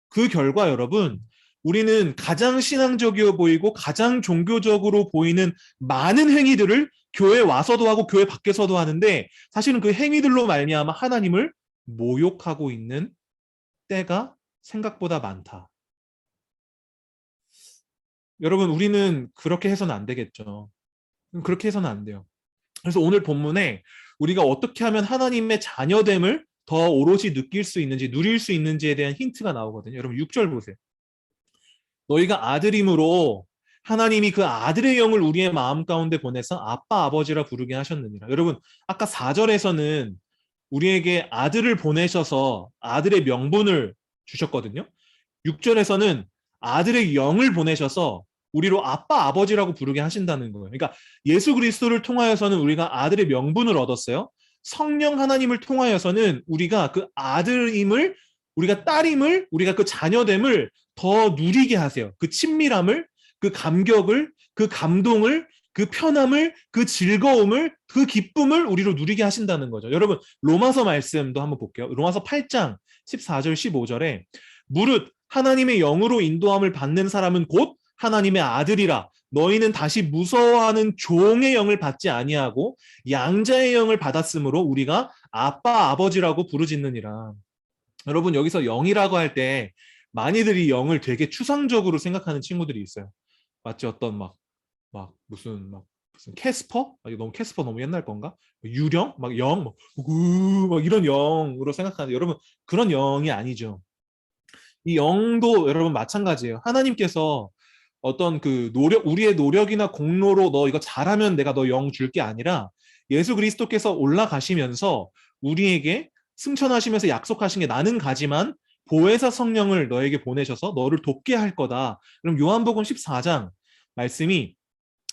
그 결과 여러분, 우리는 가장 신앙적이어 보이고 가장 종교적으로 보이는 많은 행위들을 교회 와서도 하고 교회 밖에서도 하는데, 사실은 그 행위들로 말미암아 하나님을 모욕하고 있는 때가 생각보다 많다. 여러분, 우리는 그렇게 해서는 안 되겠죠. 그렇게 해서는 안 돼요. 그래서 오늘 본문에 우리가 어떻게 하면 하나님의 자녀됨을 더 오롯이 느낄 수 있는지, 누릴 수 있는지에 대한 힌트가 나오거든요. 여러분 6절 보세요. 너희가 아들임으로 하나님이 그 아들의 영을 우리의 마음 가운데 보내서 아빠 아버지라 부르게 하셨느니라. 여러분, 아까 4절에서는 우리에게 아들을 보내셔서 아들의 명분을 주셨거든요. 6절에서는 아들의 영을 보내셔서 우리로 아빠 아버지라고 부르게 하신다는 거예요. 그러니까 예수 그리스도를 통하여서는 우리가 아들의 명분을 얻었어요. 성령 하나님을 통하여서는 우리가 그 아들임을, 우리가 딸임을, 우리가 그 자녀됨을 더 누리게 하세요. 그 친밀함을, 그 감격을, 그 감동을, 그 편함을, 그 즐거움을, 그 기쁨을 우리로 누리게 하신다는 거죠. 여러분, 로마서 말씀도 한번 볼게요. 로마서 8장 14절 15절에 무릇 하나님의 영으로 인도함을 받는 사람은 곧 하나님의 아들이라. 너희는 다시 무서워하는 종의 영을 받지 아니하고 양자의 영을 받았으므로 우리가 아빠 아버지라고 부르짖느니라. 여러분, 여기서 영이라고 할 때 많이들이 영을 되게 추상적으로 생각하는 친구들이 있어요. 마치 어떤 무슨 캐스퍼? 너무 캐스퍼 너무 옛날 건가? 유령? 영? 이런 영으로 생각하는, 여러분, 그런 영이 아니죠. 이 영도 여러분 마찬가지예요. 하나님께서 어떤 그 노력, 우리의 노력이나 공로로 너 이거 잘하면 내가 너 영 줄 게 아니라 예수 그리스도께서 올라가시면서 우리에게 승천하시면서 약속하신 게 나는 가지만 보혜사 성령을 너에게 보내셔서 너를 돕게 할 거다. 그럼 요한복음 14장 말씀이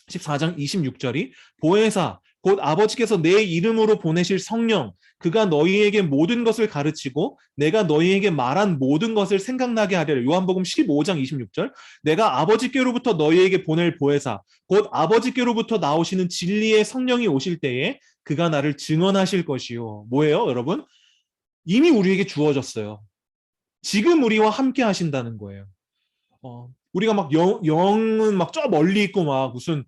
14장 26절이 보혜사 곧 아버지께서 내 이름으로 보내실 성령 그가 너희에게 모든 것을 가르치고 내가 너희에게 말한 모든 것을 생각나게 하리라. 요한복음 15장 26절 내가 아버지께로부터 너희에게 보낼 보혜사 곧 아버지께로부터 나오시는 진리의 성령이 오실 때에 그가 나를 증언하실 것이요. 뭐예요 여러분? 이미 우리에게 주어졌어요. 지금 우리와 함께 하신다는 거예요. 우리가 영은 저 멀리 있고 무슨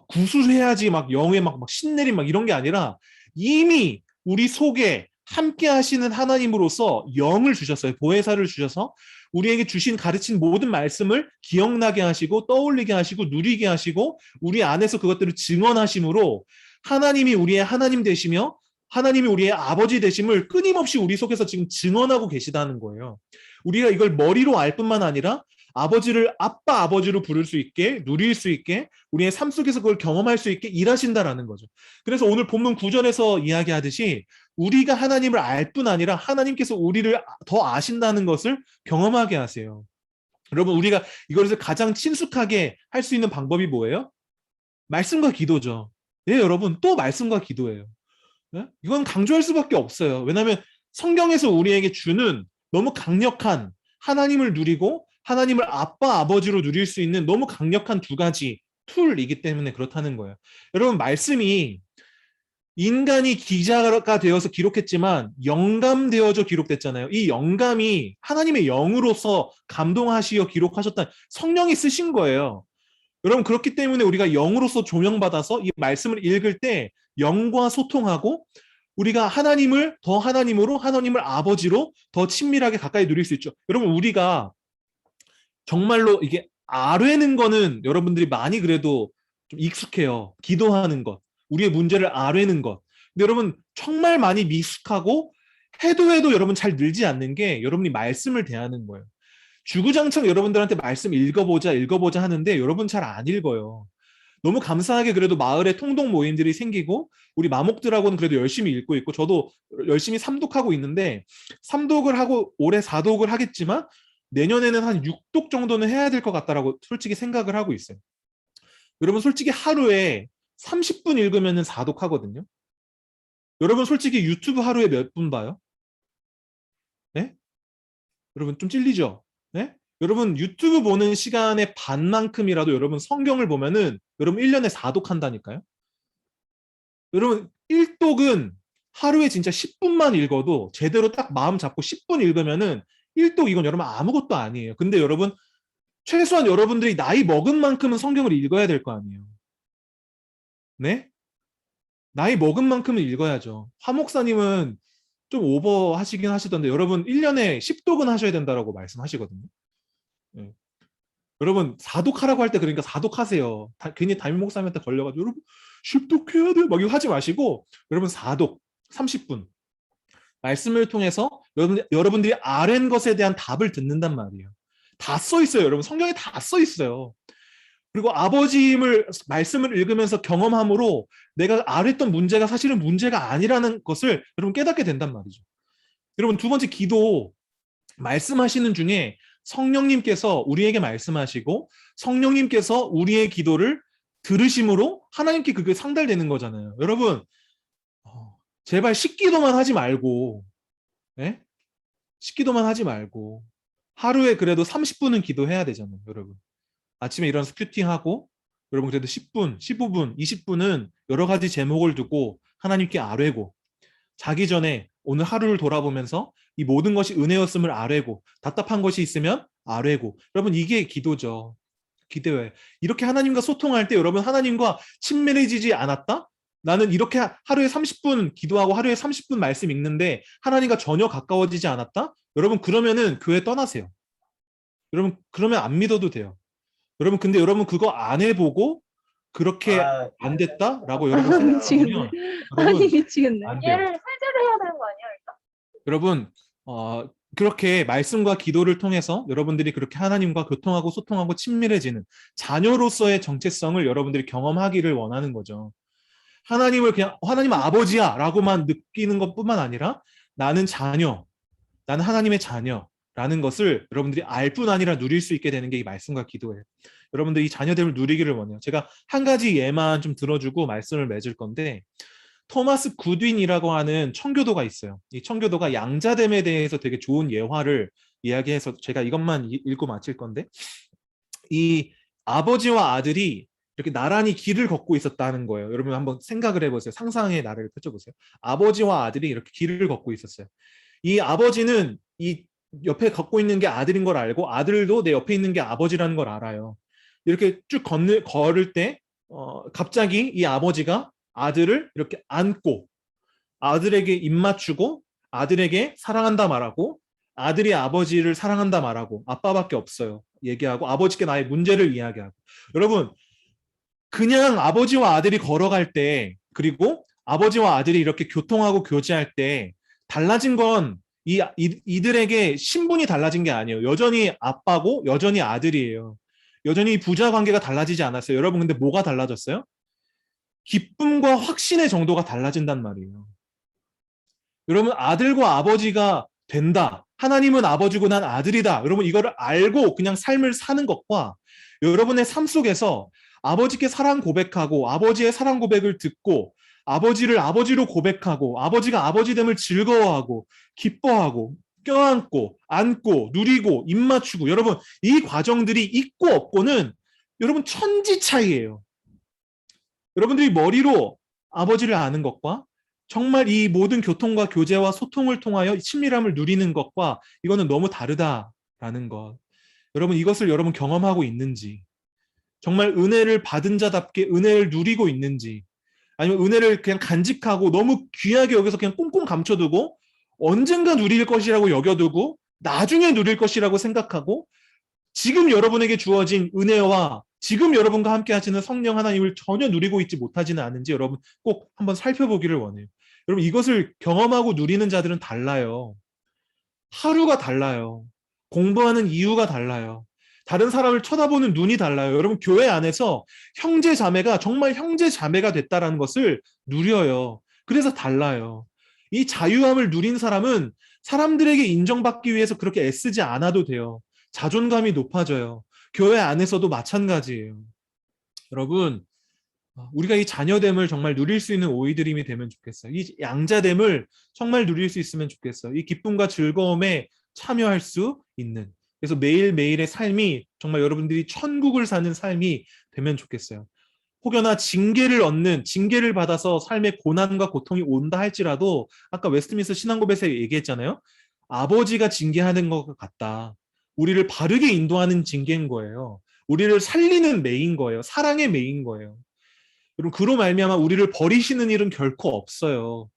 구술해야지 영에 신내림 이런 게 아니라 이미 우리 속에 함께 하시는 하나님으로서 영을 주셨어요. 보혜사를 주셔서 우리에게 주신 가르친 모든 말씀을 기억나게 하시고 떠올리게 하시고 누리게 하시고 우리 안에서 그것들을 증언하심으로 하나님이 우리의 하나님 되시며 하나님이 우리의 아버지 되심을 끊임없이 우리 속에서 지금 증언하고 계시다는 거예요. 우리가 이걸 머리로 알 뿐만 아니라 아버지를 아빠 아버지로 부를 수 있게 누릴 수 있게 우리의 삶 속에서 그걸 경험할 수 있게 일하신다라는 거죠. 그래서 오늘 본문 9절에서 이야기하듯이 우리가 하나님을 알 뿐 아니라 하나님께서 우리를 더 아신다는 것을 경험하게 하세요. 여러분, 우리가 이것을 가장 친숙하게 할 수 있는 방법이 뭐예요? 말씀과 기도죠. 네, 여러분, 또 말씀과 기도예요. 네? 이건 강조할 수밖에 없어요. 왜냐하면 성경에서 우리에게 주는 너무 강력한 하나님을 누리고 하나님을 아빠 아버지로 누릴 수 있는 너무 강력한 두 가지 툴이기 때문에 그렇다는 거예요. 여러분, 말씀이 인간이 기자가 되어서 기록했지만 영감되어져 기록됐잖아요. 이 영감이 하나님의 영으로서 감동하시어 기록하셨다. 성령이 쓰신 거예요. 여러분, 그렇기 때문에 우리가 영으로서 조명받아서 이 말씀을 읽을 때 영과 소통하고 우리가 하나님을 더 하나님으로 하나님을 아버지로 더 친밀하게 가까이 누릴 수 있죠. 여러분, 우리가 정말로 이게 아뢰는 거는 여러분들이 많이 그래도 좀 익숙해요. 기도하는 것, 우리의 문제를 아뢰는 것. 근데 여러분 정말 많이 미숙하고 해도 여러분 잘 늘지 않는 게 여러분이 말씀을 대하는 거예요. 주구장창 여러분들한테 말씀 읽어보자 하는데 여러분 잘 안 읽어요. 너무 감사하게 그래도 마을에 통독 모임들이 생기고 우리 마목들하고는 그래도 열심히 읽고 있고 저도 열심히 삼독하고 있는데 삼독을 하고 올해 사독을 하겠지만 내년에는 한 6독 정도는 해야 될 것 같다라고 솔직히 생각을 하고 있어요. 여러분 솔직히 하루에 30분 읽으면 사독하거든요. 여러분 솔직히 유튜브 하루에 몇 분 봐요? 네? 여러분 좀 찔리죠? 네? 여러분 유튜브 보는 시간의 반만큼이라도 여러분 성경을 보면은 여러분 1년에 4독한다니까요. 여러분 1독은 하루에 진짜 10분만 읽어도 제대로 딱 마음 잡고 10분 읽으면은 1독 이건 여러분 아무것도 아니에요. 근데 여러분 최소한 여러분들이 나이 먹은 만큼은 성경을 읽어야 될 거 아니에요. 네? 나이 먹은 만큼은 읽어야죠. 화 목사님은 좀 오버 하시긴 하시던데 여러분 1년에 10독은 하셔야 된다고 말씀하시거든요. 네. 여러분 4독하라고 할 때 그러니까 4독하세요. 괜히 담임 목사님한테 걸려가지고 여러분 10독 해야 돼 막 이거 하지 마시고 여러분 4독 30분 말씀을 통해서 여러분들이 아는 것에 대한 답을 듣는단 말이에요. 다 써 있어요. 여러분 성경에 다 써 있어요. 그리고 아버지임을 말씀을 읽으면서 경험함으로 내가 알았던 문제가 사실은 문제가 아니라는 것을 여러분 깨닫게 된단 말이죠. 여러분 두 번째 기도 말씀하시는 중에 성령님께서 우리에게 말씀하시고 성령님께서 우리의 기도를 들으심으로 하나님께 그게 상달되는 거잖아요. 여러분 제발 식기도만 하지 말고 네? 식기도만 하지 말고 하루에 그래도 30분은 기도해야 되잖아요. 여러분 아침에 일어나서 큐팅하고 여러분 그래도 10분, 15분, 20분은 여러 가지 제목을 두고 하나님께 아뢰고 자기 전에 오늘 하루를 돌아보면서 이 모든 것이 은혜였음을 아뢰고 답답한 것이 있으면 아뢰고 여러분 이게 기도죠. 기도예요. 이렇게 하나님과 소통할 때 여러분 하나님과 친밀해지지 않았다? 나는 이렇게 하루에 30분 기도하고 하루에 30분 말씀 읽는데 하나님과 전혀 가까워지지 않았다? 여러분 그러면은 교회 떠나세요. 여러분 그러면 안 믿어도 돼요. 여러분 근데 여러분 그거 안 해보고 그렇게 안 됐다라고 여러분 생각하면 아니 여러분 미치겠네. 안 돼요. 얘를 세제를 해야 되는 거 아니야 일단? 여러분 그렇게 말씀과 기도를 통해서 여러분들이 그렇게 하나님과 교통하고 소통하고 친밀해지는 자녀로서의 정체성을 여러분들이 경험하기를 원하는 거죠. 하나님을 그냥 하나님 아버지야 라고만 느끼는 것뿐만 아니라 나는 자녀, 나는 하나님의 자녀라는 것을 여러분들이 알 뿐 아니라 누릴 수 있게 되는 게 이 말씀과 기도예요. 여러분들 이 자녀됨을 누리기를 원해요. 제가 한 가지 예만 좀 들어주고 말씀을 맺을 건데 토마스 굿윈이라고 하는 청교도가 있어요. 이 청교도가 양자됨에 대해서 되게 좋은 예화를 이야기해서 제가 이것만 읽고 마칠 건데 이 아버지와 아들이 이렇게 나란히 길을 걷고 있었다는 거예요. 여러분 한번 생각을 해보세요. 상상의 나래를 펼쳐보세요. 아버지와 아들이 이렇게 길을 걷고 있었어요. 이 아버지는 이 옆에 걷고 있는 게 아들인 걸 알고 아들도 내 옆에 있는 게 아버지라는 걸 알아요. 이렇게 쭉 걸을 때 갑자기 이 아버지가 아들을 이렇게 안고 아들에게 입 맞추고 아들에게 사랑한다 말하고 아들이 아버지를 사랑한다 말하고 아빠밖에 없어요. 얘기하고 아버지께 나의 문제를 이야기하고 여러분 그냥 아버지와 아들이 걸어갈 때 그리고 아버지와 아들이 이렇게 교통하고 교제할 때 달라진 건 이들에게 신분이 달라진 게 아니에요. 여전히 아빠고 여전히 아들이에요. 여전히 부자 관계가 달라지지 않았어요. 여러분 근데 뭐가 달라졌어요? 기쁨과 확신의 정도가 달라진단 말이에요. 여러분 아들과 아버지가 된다. 하나님은 아버지고 난 아들이다. 여러분 이거를 알고 그냥 삶을 사는 것과 여러분의 삶 속에서 아버지께 사랑 고백하고 아버지의 사랑 고백을 듣고 아버지를 아버지로 고백하고 아버지가 아버지됨을 즐거워하고 기뻐하고 껴안고 안고 누리고 입 맞추고 여러분 이 과정들이 있고 없고는 여러분 천지 차이예요. 여러분들이 머리로 아버지를 아는 것과 정말 이 모든 교통과 교제와 소통을 통하여 친밀함을 누리는 것과 이거는 너무 다르다라는 것. 여러분 이것을 여러분 경험하고 있는지 정말 은혜를 받은 자답게 은혜를 누리고 있는지 아니면 은혜를 그냥 간직하고 너무 귀하게 여기서 그냥 꽁꽁 감춰두고 언젠가 누릴 것이라고 여겨두고 나중에 누릴 것이라고 생각하고 지금 여러분에게 주어진 은혜와 지금 여러분과 함께 하시는 성령 하나님을 전혀 누리고 있지 못하지는 않은지 여러분 꼭 한번 살펴보기를 원해요. 여러분 이것을 경험하고 누리는 자들은 달라요. 하루가 달라요. 공부하는 이유가 달라요. 다른 사람을 쳐다보는 눈이 달라요. 여러분 교회 안에서 형제 자매가 정말 형제 자매가 됐다라는 것을 누려요. 그래서 달라요. 이 자유함을 누린 사람은 사람들에게 인정받기 위해서 그렇게 애쓰지 않아도 돼요. 자존감이 높아져요. 교회 안에서도 마찬가지예요. 여러분, 우리가 이 자녀됨을 정말 누릴 수 있는 오이드림이 되면 좋겠어요. 이 양자됨을 정말 누릴 수 있으면 좋겠어요. 이 기쁨과 즐거움에 참여할 수 있는. 그래서 매일매일의 삶이 정말 여러분들이 천국을 사는 삶이 되면 좋겠어요. 혹여나 징계를 받아서 삶의 고난과 고통이 온다 할지라도 아까 웨스트민스터 신앙고백에서 얘기했잖아요. 아버지가 징계하는 것 같다. 우리를 바르게 인도하는 징계인 거예요. 우리를 살리는 매인 거예요. 사랑의 매인 거예요. 여러분 그로 말미암아 우리를 버리시는 일은 결코 없어요.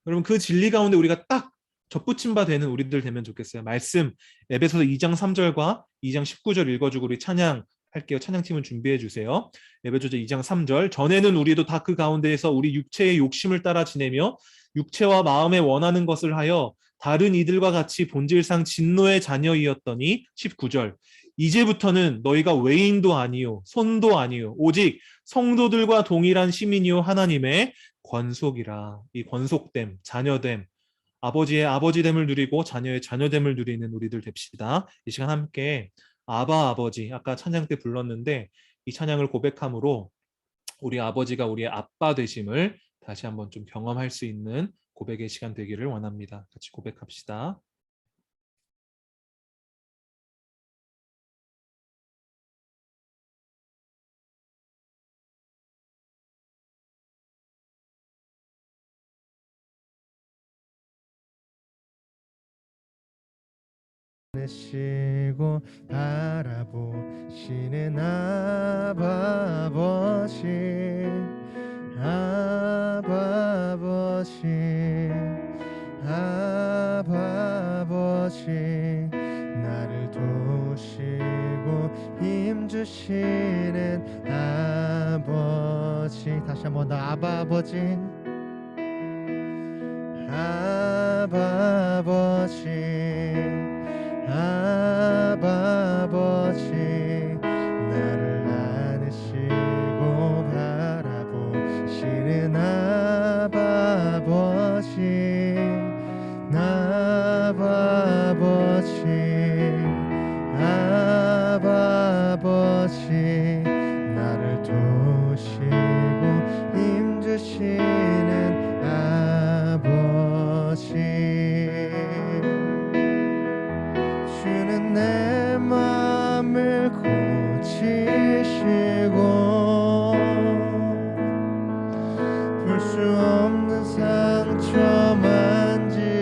여러분 그 진리 가운데 우리가 딱 접붙임 바 되는 우리들 되면 좋겠어요. 말씀 에베소서 2장 3절과 2장 19절 읽어주고 우리 찬양할게요. 찬양팀은 준비해 주세요. 에베소서 2장 3절 전에는 우리도 다 그 가운데에서 우리 육체의 욕심을 따라 지내며 육체와 마음에 원하는 것을 하여 다른 이들과 같이 본질상 진노의 자녀이었더니 19절 이제부터는 너희가 외인도 아니요 손도 아니요 오직 성도들과 동일한 시민이요 하나님의 권속이라. 이 권속됨, 자녀됨, 아버지의 아버지됨을 누리고 자녀의 자녀됨을 누리는 우리들 됩시다. 이 시간 함께 아바 아버지 아까 찬양 때 불렀는데 이 찬양을 고백함으로 우리 아버지가 우리의 아빠 되심을 다시 한번 좀 경험할 수 있는 고백의 시간 되기를 원합니다. 같이 고백합시다. 내시고 바라보시는 아바 아버지 아바 아버지 아바 아버지 나를 도우시고 힘주시는 아버지 다시 한번 더 아바 아버지 아바 아버지 아바 아버지 나를 안으시고 바라보시는 아바 아버지 아바 아버지 아바 아버지 나를 도우시고 힘주시는 아버지 주는 내 맘을 고치시고 풀 수 없는 상처 만지시네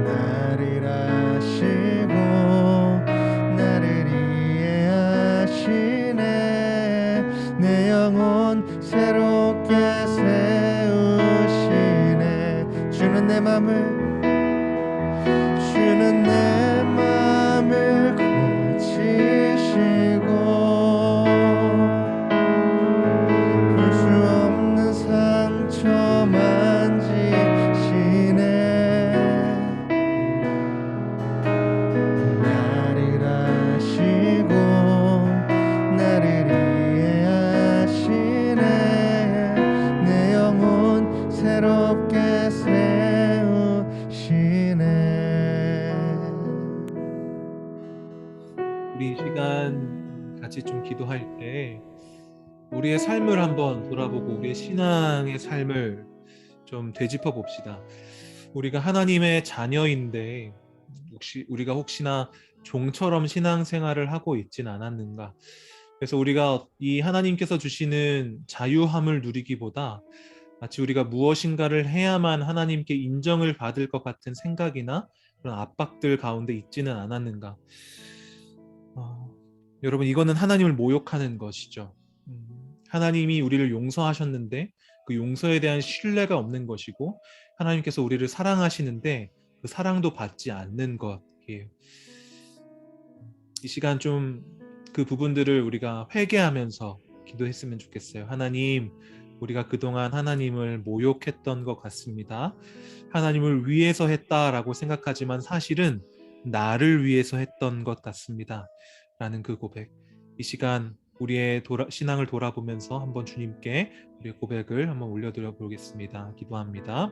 나를 아시고 나를 이해하시네 내 영혼 새롭게 세우시네 주는 내 맘을 고치시고 풀 수 없는 상처 만지시네 나를 아시고 나를 이해하시네 내 영혼 새롭게 세우시네 우리 이 시간 같이 좀 기도할 때 우리의 삶을 한번 돌아보고 우리의 신앙의 삶을 좀 되짚어 봅시다. 우리가 하나님의 자녀인데 우리가 혹시나 종처럼 신앙생활을 하고 있진 않았는가? 그래서 우리가 이 하나님께서 주시는 자유함을 누리기보다 마치 우리가 무엇인가를 해야만 하나님께 인정을 받을 것 같은 생각이나 그런 압박들 가운데 있지는 않았는가? 여러분 이거는 하나님을 모욕하는 것이죠. 하나님이 우리를 용서하셨는데 그 용서에 대한 신뢰가 없는 것이고 하나님께서 우리를 사랑하시는데 그 사랑도 받지 않는 것이에요. 이 시간 좀 그 부분들을 우리가 회개하면서 기도했으면 좋겠어요. 하나님, 우리가 그동안 하나님을 모욕했던 것 같습니다. 하나님을 위해서 했다라고 생각하지만 사실은 나를 위해서 했던 것 같습니다. 라는 그 고백. 이 시간 우리의 신앙을 돌아보면서 한번 주님께 우리의 고백을 한번 올려드려 보겠습니다. 기도합니다.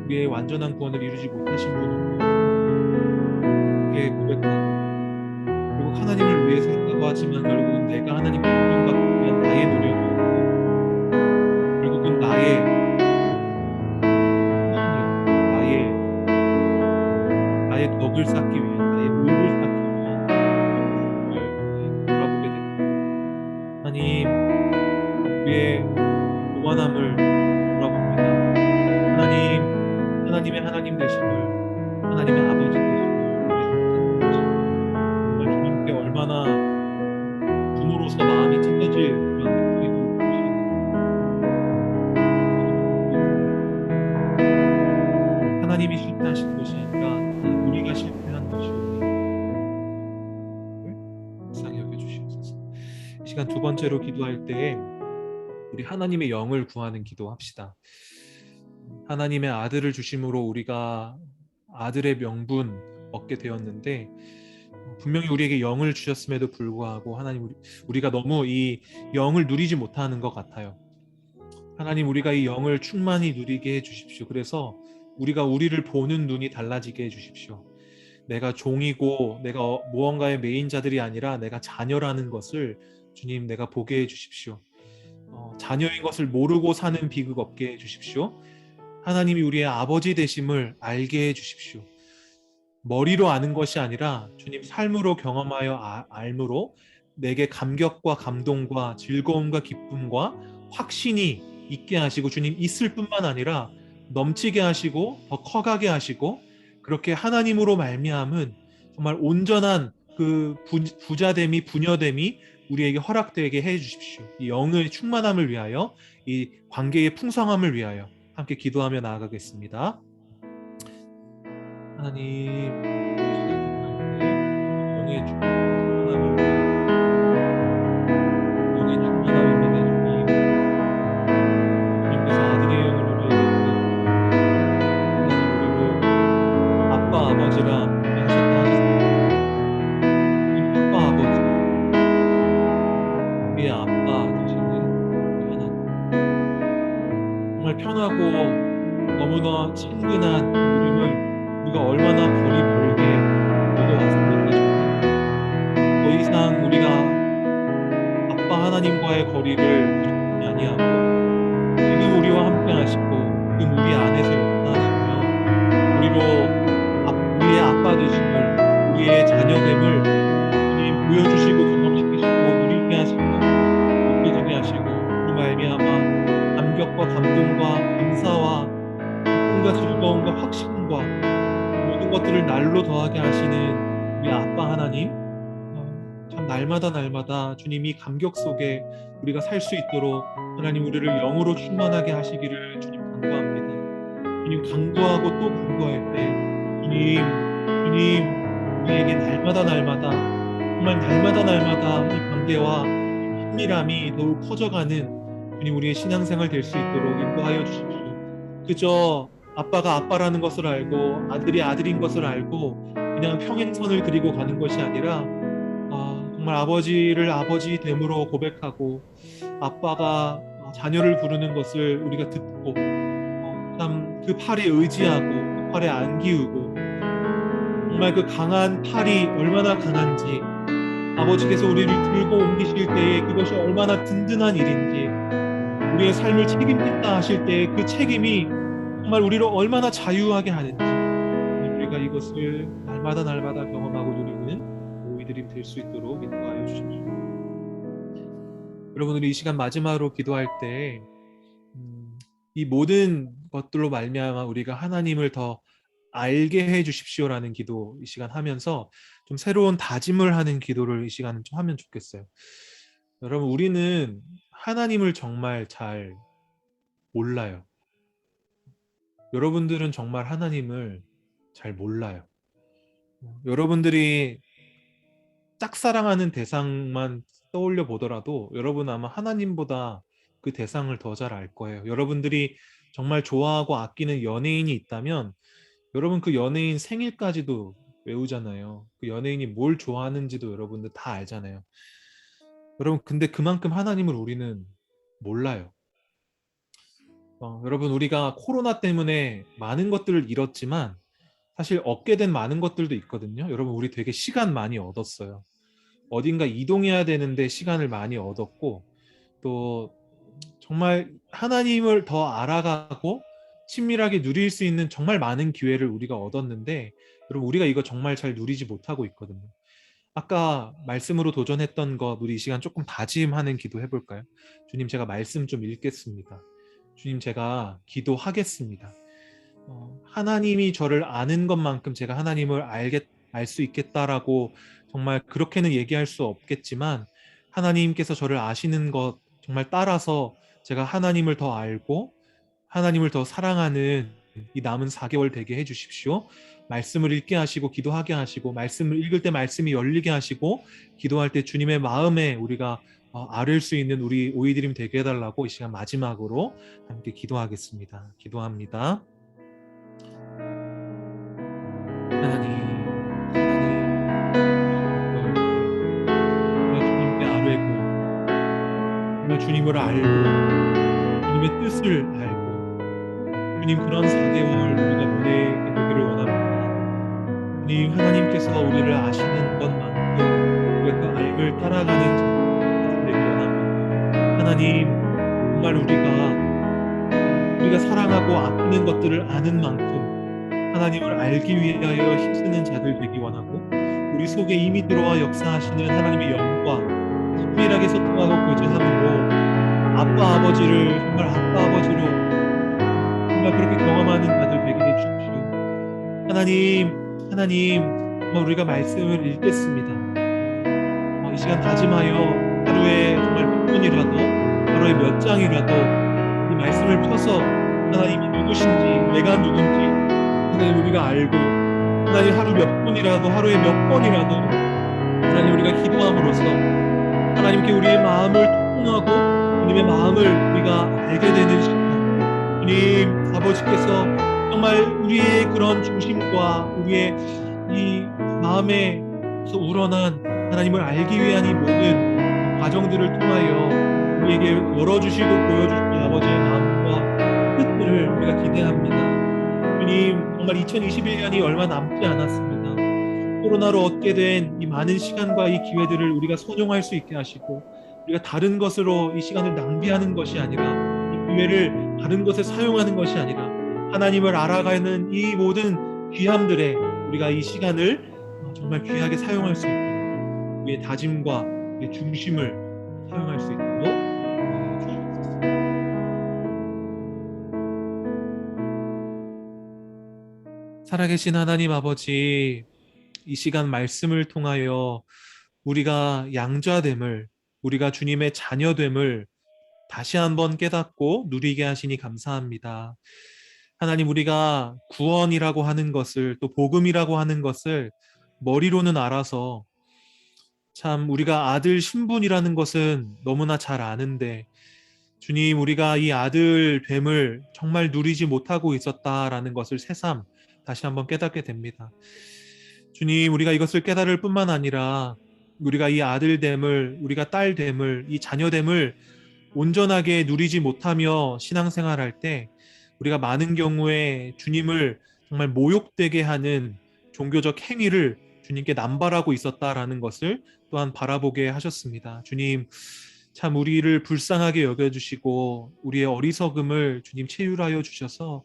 우리의 완전한 구원을 이루지 못하신 분으로 그렇게 고백하고, 결국 하나님을 위해서 했다고 하지만 결국은 내가 하나님께 인정받기 위한 나의 노력이었고, 결국은 나의 나의 덕을 쌓기 위한, 나의 의를 쌓기 위한 노력을 돌아보게 됩니다. 하나님, 우리의 교만함을 돌아봅니다. 하나님의 하나님 되심을, 하나님의 아버지 되심을 우리 정말 주님께 얼마나 부모로서 마음이 찢어질 그런 느낌이 보시는, 하나님이 실패하신 것이 아니라 우리가 실패한 것이오니 불쌍히 여겨주시옵소서. 이 시간 두 번째로 기도할 때에 우리 하나님의 영을 구하는 기도합시다. 하나님의 아들을 주심으로 우리가 아들의 명분 얻게 되었는데, 분명히 우리에게 영을 주셨음에도 불구하고 하나님, 우리가 너무 이 영을 누리지 못하는 것 같아요. 하나님, 우리가 이 영을 충만히 누리게 해주십시오. 그래서 우리가 우리를 보는 눈이 달라지게 해주십시오. 내가 종이고 내가 무언가의 메인자들이 아니라 내가 자녀라는 것을 주님, 내가 보게 해주십시오. 자녀인 것을 모르고 사는 비극 없게 해주십시오. 하나님이 우리의 아버지 되심을 알게 해주십시오. 머리로 아는 것이 아니라 주님, 삶으로 경험하여 알므로 내게 감격과 감동과 즐거움과 기쁨과 확신이 있게 하시고, 주님, 있을 뿐만 아니라 넘치게 하시고 더 커가게 하시고, 그렇게 하나님으로 말미암은 정말 온전한 그 부자됨이, 부녀됨이 우리에게 허락되게 해주십시오. 이 영의 충만함을 위하여, 이 관계의 풍성함을 위하여 함께 기도하며 나아가겠습니다. 하나님, 영의 충만함을 위하여, 영의 충만함입니다. 주님, 주님께서 아들의 영을 우리에게 하나님, 우리를 아빠 아버지라 하셨다 하셨습니다. 아빠 아버지, 우리의 아빠 되시는 하나님, 정말 편하고 너무나 친근한 우리를 우리가 얼마나 벌이 벌게 먹여왔습니까? 더 이상 우리가 아빠 하나님과의 거리를 두지 아니하고 지금 우리와 함께 하시고 지금 우리 안에서 역사하시며 우리의 아빠 되심을, 우리의 자녀됨을 주님 보여주시고 경험시키시고 누리게 하시고 느껴지게 하시고, 그 말미암아 감격과 감동과 감사와 기쁨과 즐거움과 확신과 모든 것들을 날로 더하게 하시는 우리 아빠 하나님, 참 날마다 주님이 감격 속에 우리가 살 수 있도록 하나님, 우리를 영으로 충만하게 하시기를 주님 간구합니다. 주님, 간구하고 또 간구할 때 주님 우리에게 날마다 정말 날마다 이 관계와 친밀함이 더욱 커져가는 주님, 우리의 신앙생활 될 수 있도록 인도하여 주십시오. 그저 아빠가 아빠라는 것을 알고 아들이 아들인 것을 알고 그냥 평행선을 그리고 가는 것이 아니라, 정말 아버지를 아버지 됨으로 고백하고 아빠가 자녀를 부르는 것을 우리가 듣고 참 그 팔에 의지하고 그 팔에 안기우고, 정말 그 강한 팔이 얼마나 강한지, 아버지께서 우리를 들고 옮기실 때에 그것이 얼마나 든든한 일인지, 우리의 삶을 책임진다 하실 때 그 책임이 정말 우리를 얼마나 자유하게 하는지, 우리가 이것을 날마다 경험하고 누리는 우리들이 될 수 있도록 인도하여 주십시오. 여러분, 우리 이 시간 마지막으로 기도할 때 이 모든 것들로 말미암아 우리가 하나님을 더 알게 해 주십시오라는 기도 이 시간 하면서 좀 새로운 다짐을 하는 기도를 이 시간은 좀 하면 좋겠어요. 여러분, 우리는 하나님을 정말 잘 몰라요. 여러분들은 정말 하나님을 잘 몰라요. 여러분들이 짝사랑하는 대상만 떠올려 보더라도 여러분 아마 하나님보다 그 대상을 더 잘 알 거예요. 여러분들이 정말 좋아하고 아끼는 연예인이 있다면 여러분 그 연예인 생일까지도 외우잖아요. 그 연예인이 뭘 좋아하는지도 여러분들 다 알잖아요. 여러분, 근데 그만큼 하나님을 우리는 몰라요. 여러분, 우리가 코로나 때문에 많은 것들을 잃었지만 사실 얻게 된 많은 것들도 있거든요. 여러분, 우리 되게 시간 많이 얻었어요. 어딘가 이동해야 되는데 시간을 많이 얻었고, 또 정말 하나님을 더 알아가고 친밀하게 누릴 수 있는 정말 많은 기회를 우리가 얻었는데, 여러분, 우리가 이거 정말 잘 누리지 못하고 있거든요. 아까 말씀으로 도전했던 것, 우리 이 시간 조금 다짐하는 기도 해볼까요? 주님, 제가 말씀 좀 읽겠습니다. 주님, 제가 기도하겠습니다. 하나님이 저를 아는 것만큼 제가 하나님을 알 수 있겠다라고 정말 그렇게는 얘기할 수 없겠지만, 하나님께서 저를 아시는 것 정말 따라서 제가 하나님을 더 알고 하나님을 더 사랑하는 이 남은 4개월 되게 해주십시오. 말씀을 읽게 하시고 기도하게 하시고, 말씀을 읽을 때 말씀이 열리게 하시고, 기도할 때 주님의 마음에 우리가 아를 수 있는 우리 오이드림 되게 해달라고 이 시간 마지막으로 함께 기도하겠습니다. 기도합니다. 하나님, 우리가 주님께 아뢰고, 우리가 주님을 알고, 주님의 뜻을 알고, 주님 그런 4개월 우리가 보내게 되기를 원합니다. 주님, 하나님께서 우리를 아시는 것만큼 우리가 그 알을 따라가는 자가 되기를 원합니다. 하나님, 정말 우리가 사랑하고 아끼는 것들을 아는 만큼 하나님을 알기 위하여 힘쓰는 자들 되기 원하고, 우리 속에 이미 들어와 역사하시는 하나님의 영과 친밀하게 소통하고 교제함으로 아빠 아버지를 정말 아빠 아버지로 정말 그렇게 경험하는 자들 되게 해주십시오. 하나님, 정말 우리가 말씀을 읽겠습니다. 이 시간 다짐하여 하루에 정말 몇 분이라도, 하루에 몇 장이라도 이 말씀을 펴서 하나님이 누구신지, 내가 누군지 하나님 우리가 알고, 하나님 하루 몇 분이라도, 하루에 몇 번이라도 하나님 우리가 기도함으로써 하나님께 우리의 마음을 통하고 주님의 마음을 우리가 알게 되는 시간, 주님 아버지께서 정말 우리의 그런 중심과 우리의 이 마음에서 우러난 하나님을 알기 위한 이 모든 과정들을 통하여 우리에게 열어주시고 보여주시는 아버지의 마음과 뜻들을 우리가 기대합니다. 주님, 정말 2021년이 얼마 남지 않았습니다. 코로나로 얻게 된 이 많은 시간과 이 기회들을 우리가 선용할 수 있게 하시고, 우리가 다른 것으로 이 시간을 낭비하는 것이 아니라, 이 기회를 다른 것에 사용하는 것이 아니라 하나님을 알아가는 이 모든 귀함들에 우리가 이 시간을 정말 귀하게 사용할 수 있도록, 우리의 다짐과 우리의 중심을 사용할 수 있도록 주시옵소서. 살아계신 하나님 아버지, 이 시간 말씀을 통하여 우리가 양자됨을, 우리가 주님의 자녀됨을 다시 한번 깨닫고 누리게 하시니 감사합니다. 하나님, 우리가 구원이라고 하는 것을, 또 복음이라고 하는 것을 머리로는 알아서, 참 우리가 아들 신분이라는 것은 너무나 잘 아는데, 주님, 우리가 이 아들 됨을 정말 누리지 못하고 있었다라는 것을 새삼 다시 한번 깨닫게 됩니다. 주님, 우리가 이것을 깨달을 뿐만 아니라 우리가 이 아들됨을, 우리가 딸됨을, 이 자녀됨을 온전하게 누리지 못하며 신앙생활할 때 우리가 많은 경우에 주님을 정말 모욕되게 하는 종교적 행위를 주님께 남발하고 있었다라는 것을 또한 바라보게 하셨습니다. 주님, 참 우리를 불쌍하게 여겨주시고 우리의 어리석음을 주님 체휼하여 주셔서,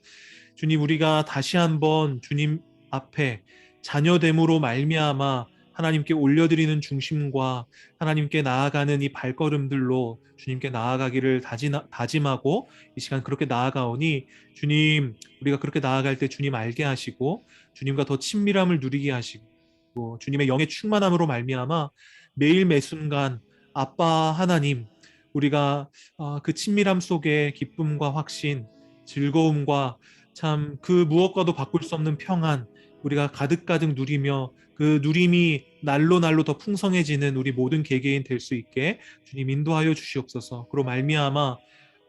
주님, 우리가 다시 한번 주님 앞에 자녀됨으로 말미암아 하나님께 올려드리는 중심과 하나님께 나아가는 이 발걸음들로 주님께 나아가기를 다짐하고 이 시간 그렇게 나아가오니, 주님, 우리가 그렇게 나아갈 때 주님 알게 하시고 주님과 더 친밀함을 누리게 하시고 주님의 영의 충만함으로 말미암아 매일 매순간 아빠 하나님, 우리가 그 친밀함 속에 기쁨과 확신, 즐거움과 참 그 무엇과도 바꿀 수 없는 평안 우리가 가득가득 누리며, 그 누림이 날로 날로 더 풍성해지는 우리 모든 개개인 될 수 있게 주님 인도하여 주시옵소서. 그로 말미암아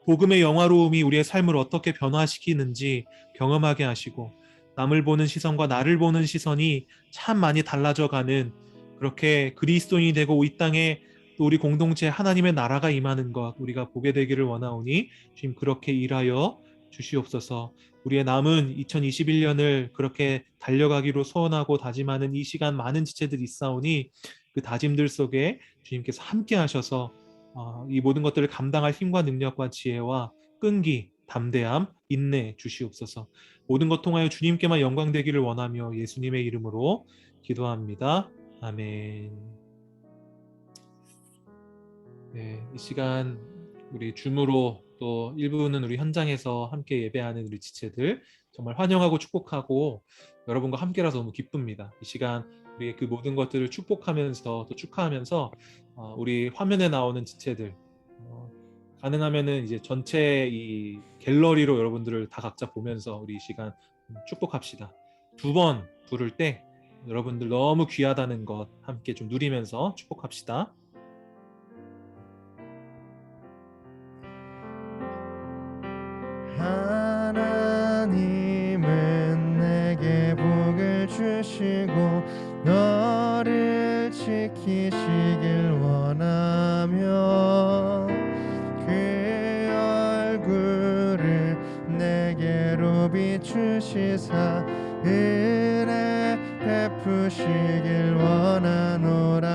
복음의 영화로움이 우리의 삶을 어떻게 변화시키는지 경험하게 하시고, 남을 보는 시선과 나를 보는 시선이 참 많이 달라져가는, 그렇게 그리스도인이 되고 이 땅에 또 우리 공동체 하나님의 나라가 임하는 것 우리가 보게 되기를 원하오니, 주님 그렇게 일하여 주시옵소서. 우리의 남은 2021년을 그렇게 달려가기로 소원하고 다짐하는 이 시간 많은 지체들이 있사오니 그 다짐들 속에 주님께서 함께 하셔서 이 모든 것들을 감당할 힘과 능력과 지혜와 끈기, 담대함, 인내 주시옵소서. 모든 것 통하여 주님께만 영광 되기를 원하며 예수님의 이름으로 기도합니다. 아멘. 네, 이 시간 우리 줌으로 또 일부는 우리 현장에서 함께 예배하는 우리 지체들 정말 환영하고 축복하고 여러분과 함께라서 너무 기쁩니다. 이 시간 우리의 그 모든 것들을 축복하면서 또 축하하면서 우리 화면에 나오는 지체들 가능하면은 이제 전체 이 갤러리로 여러분들을 다 각자 보면서 우리 이 시간 축복합시다. 두 번 부를 때 여러분들 너무 귀하다는 것 함께 좀 누리면서 축복합시다. 하나님은 내게 복을 주시고 너를 지키시길 원하며 그 얼굴을 내게로 비추시사 은혜 베푸시길 원하노라.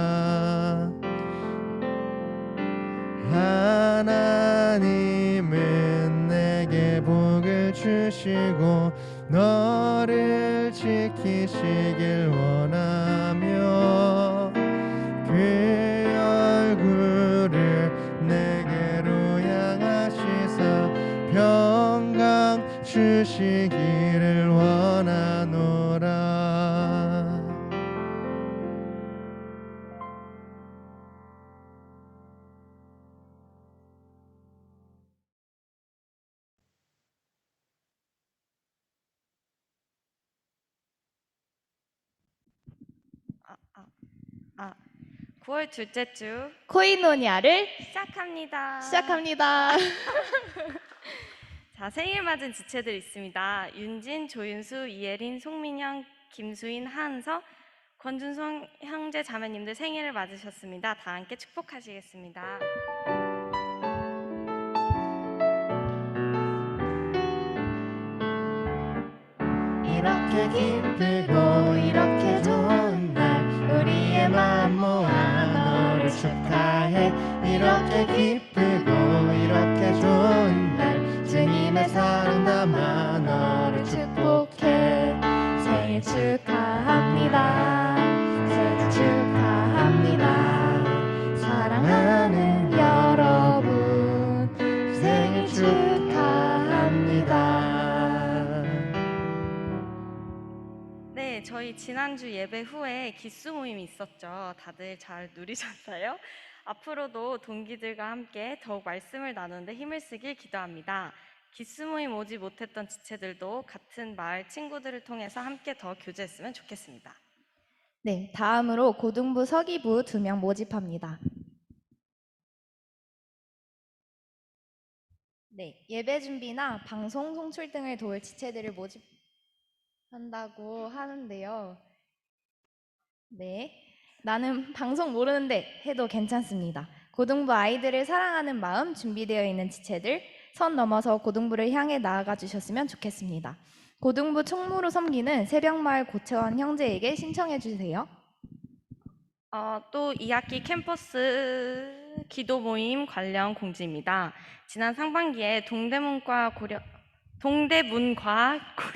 하나님은 내게 복을 주시고 너를 지키시길 원하며 그 얼굴을 내게로 향하시사 평강 주시기를 원하노라. 아, 아, 아. 9월 둘째 주 코이노니아를 시작합니다. 시작합니다. 자, 생일 맞은 지체들 있습니다. 윤진, 조윤수, 이예린, 송민영, 김수인, 한서, 권준성 형제 자매님들 생일을 맞으셨습니다. 다 함께 축복하시겠습니다. 이렇게 기쁘고 이렇게 좋은 날 우리의 마음 모아 너를 축하해. 이렇게 기쁘고 이렇게 좋은 날 주님의 사랑 담아 너를 축복해. 생일 축하합니다. 생일 축하합니다. 사랑하는 여러분 생일 축하합니다. 네, 저희 지난주 예배 후에 기수 모임이 있었죠. 다들 잘 누리셨나요? 앞으로도 동기들과 함께 더욱 말씀을 나누는데 힘을 쓰길 기도합니다. 기수 모임 오지 못했던 지체들도 같은 마을 친구들을 통해서 함께 더 교제했으면 좋겠습니다. 네, 다음으로 고등부 서기부 2명 모집합니다. 네, 예배 준비나 방송 송출 등을 도울 지체들을 모집한다고 하는데요. 네, 나는 방송 모르는데 해도 괜찮습니다. 고등부 아이들을 사랑하는 마음 준비되어 있는 지체들 선 넘어서 고등부를 향해 나아가 주셨으면 좋겠습니다. 고등부 총무로 섬기는 새벽마을 고채원 형제에게 신청해 주세요. 또 2학기 캠퍼스 기도 모임 관련 공지입니다. 지난 상반기에 동대문과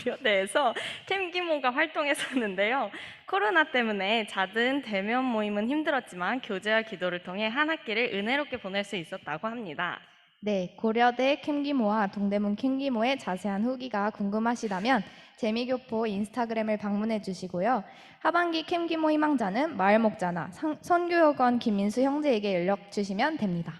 고려대에서 캠기모가 활동했었는데요. 코로나 때문에 잦은 대면 모임은 힘들었지만 교제와 기도를 통해 한 학기를 은혜롭게 보낼 수 있었다고 합니다. 네, 고려대 캠기모와 동대문 캠기모의 자세한 후기가 궁금하시다면 재미교포 인스타그램을 방문해 주시고요. 하반기 캠기모 희망자는 마을목자나 선교역원 김민수 형제에게 연락 주시면 됩니다.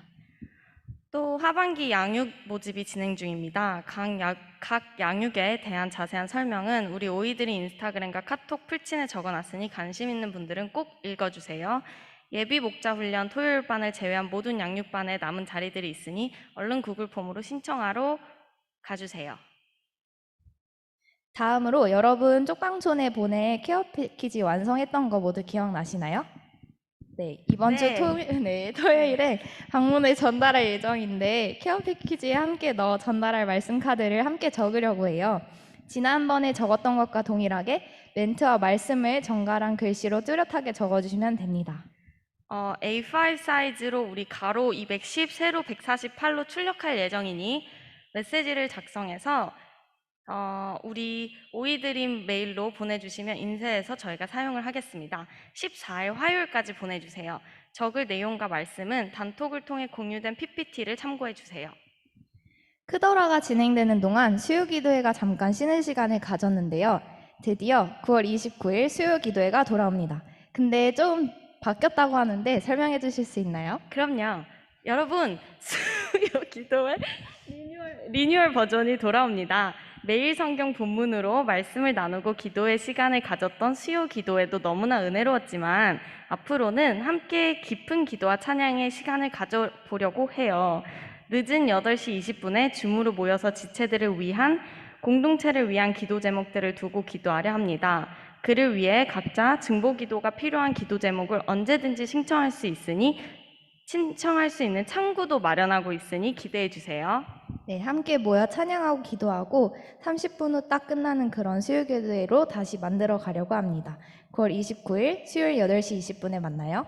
또 하반기 양육 모집이 진행 중입니다. 각 양육에 대한 자세한 설명은 우리 오이들이 인스타그램과 카톡 풀친에 적어놨으니 관심 있는 분들은 꼭 읽어주세요. 예비 목자 훈련 토요일반을 제외한 모든 양육반에 남은 자리들이 있으니 얼른 구글 폼으로 신청하러 가주세요. 다음으로 여러분 쪽방촌에 보내 케어 패키지 완성했던 거 모두 기억나시나요? 네, 이번 주 토요일에 방문을 전달할 예정인데 케어 패키지에 함께 넣어 전달할 말씀 카드를 함께 적으려고 해요. 지난번에 적었던 것과 동일하게 멘트와 말씀을 정갈한 글씨로 뚜렷하게 적어주시면 됩니다. A5 사이즈로 우리 가로 210, 세로 148로 출력할 예정이니 메시지를 작성해서 우리 오이드림 메일로 보내주시면 인쇄해서 저희가 사용을 하겠습니다. 14일 화요일까지 보내주세요. 적을 내용과 말씀은 단톡을 통해 공유된 PPT를 참고해 주세요. 크더라가 진행되는 동안 수요기도회가 잠깐 쉬는 시간을 가졌는데요. 드디어 9월 29일 수요기도회가 돌아옵니다. 근데 좀 바뀌었다고 하는데 설명해 주실 수 있나요? 그럼요. 여러분, 수요 기도회 리뉴얼 버전이 돌아옵니다. 매일 성경 본문으로 말씀을 나누고 기도의 시간을 가졌던 수요 기도회도 너무나 은혜로웠지만 앞으로는 함께 깊은 기도와 찬양의 시간을 가져보려고 해요. 늦은 8시 20분에 줌으로 모여서 지체들을 위한 공동체를 위한 기도 제목들을 두고 기도하려 합니다. 그를 위해 각자 증보 기도가 필요한 기도 제목을 언제든지 신청할 수 있는 창구도 마련하고 있으니 기대해 주세요. 네, 함께 모여 찬양하고 기도하고 30분 후 딱 끝나는 그런 수요기도회로 다시 만들어 가려고 합니다. 9월 29일 수요일 8시 20분에 만나요.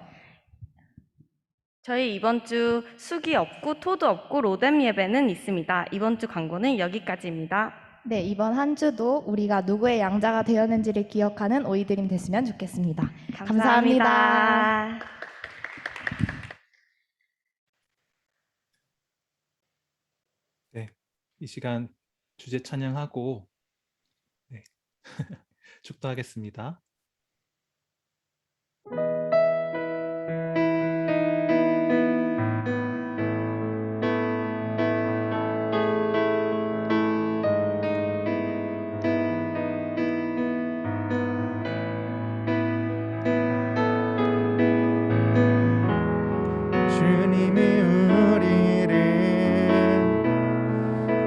저희 이번 주 수기 없고 토도 없고 로뎀 예배는 있습니다. 이번 주 광고는 여기까지입니다. 네, 이번 한 주도 우리가 누구의 양자가 되었는지를 기억하는 오이드림 됐으면 좋겠습니다. 감사합니다. 네, 이 시간 주제 찬양하고 네, 축도하겠습니다. 주님이 우리를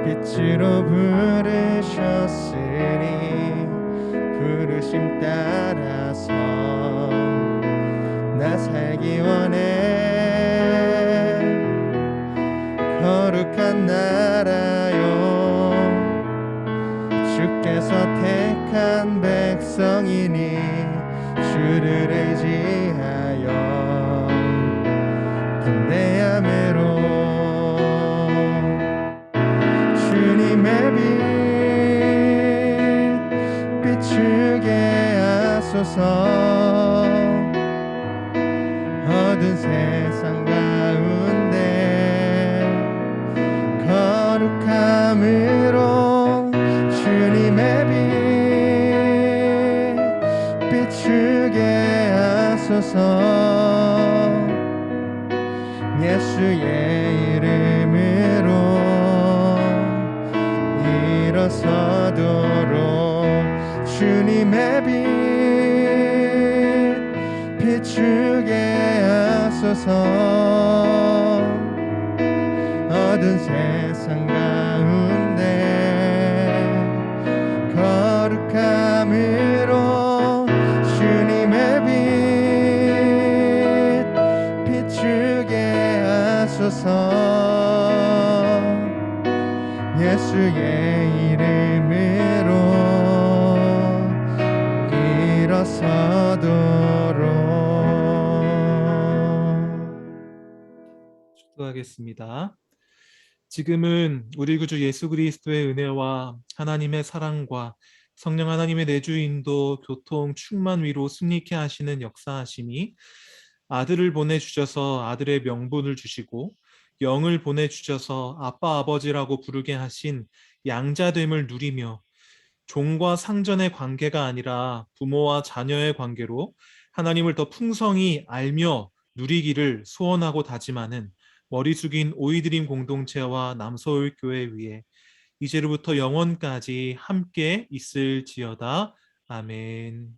빛으로 부르셨으니 부르심 따라서 나 살기 원해. 거룩한 나라요, 주께서 택한 백성이니 주를 의지하여 담대함으로 주님의 빛 비추게 하소서. 어두운 세상 가운데 거룩함으로 주님의 빛 비추게 하소서. 예수의 이름으로 일어서도록 주님의 빛 비추게 하소서. 어두운 세상 가운데 거룩함으로 주님의 빛 비추게 하소서. 예수의 이름으로 일어서도록. 축도하겠습니다. 지금은 우리 구주 예수 그리스도의 은혜와 하나님의 사랑과 성령 하나님의 내주 인도 교통 충만 위로 승리케 하시는 역사하심이 아들을 보내주셔서 아들의 명분을 주시고 영을 보내주셔서 아빠 아버지라고 부르게 하신 양자됨을 누리며 종과 상전의 관계가 아니라 부모와 자녀의 관계로 하나님을 더 풍성히 알며 누리기를 소원하고 다짐하는 머리 숙인 오이드림 공동체와 남서울교회 위에 이제로부터 영원까지 함께 있을지어다. 아멘.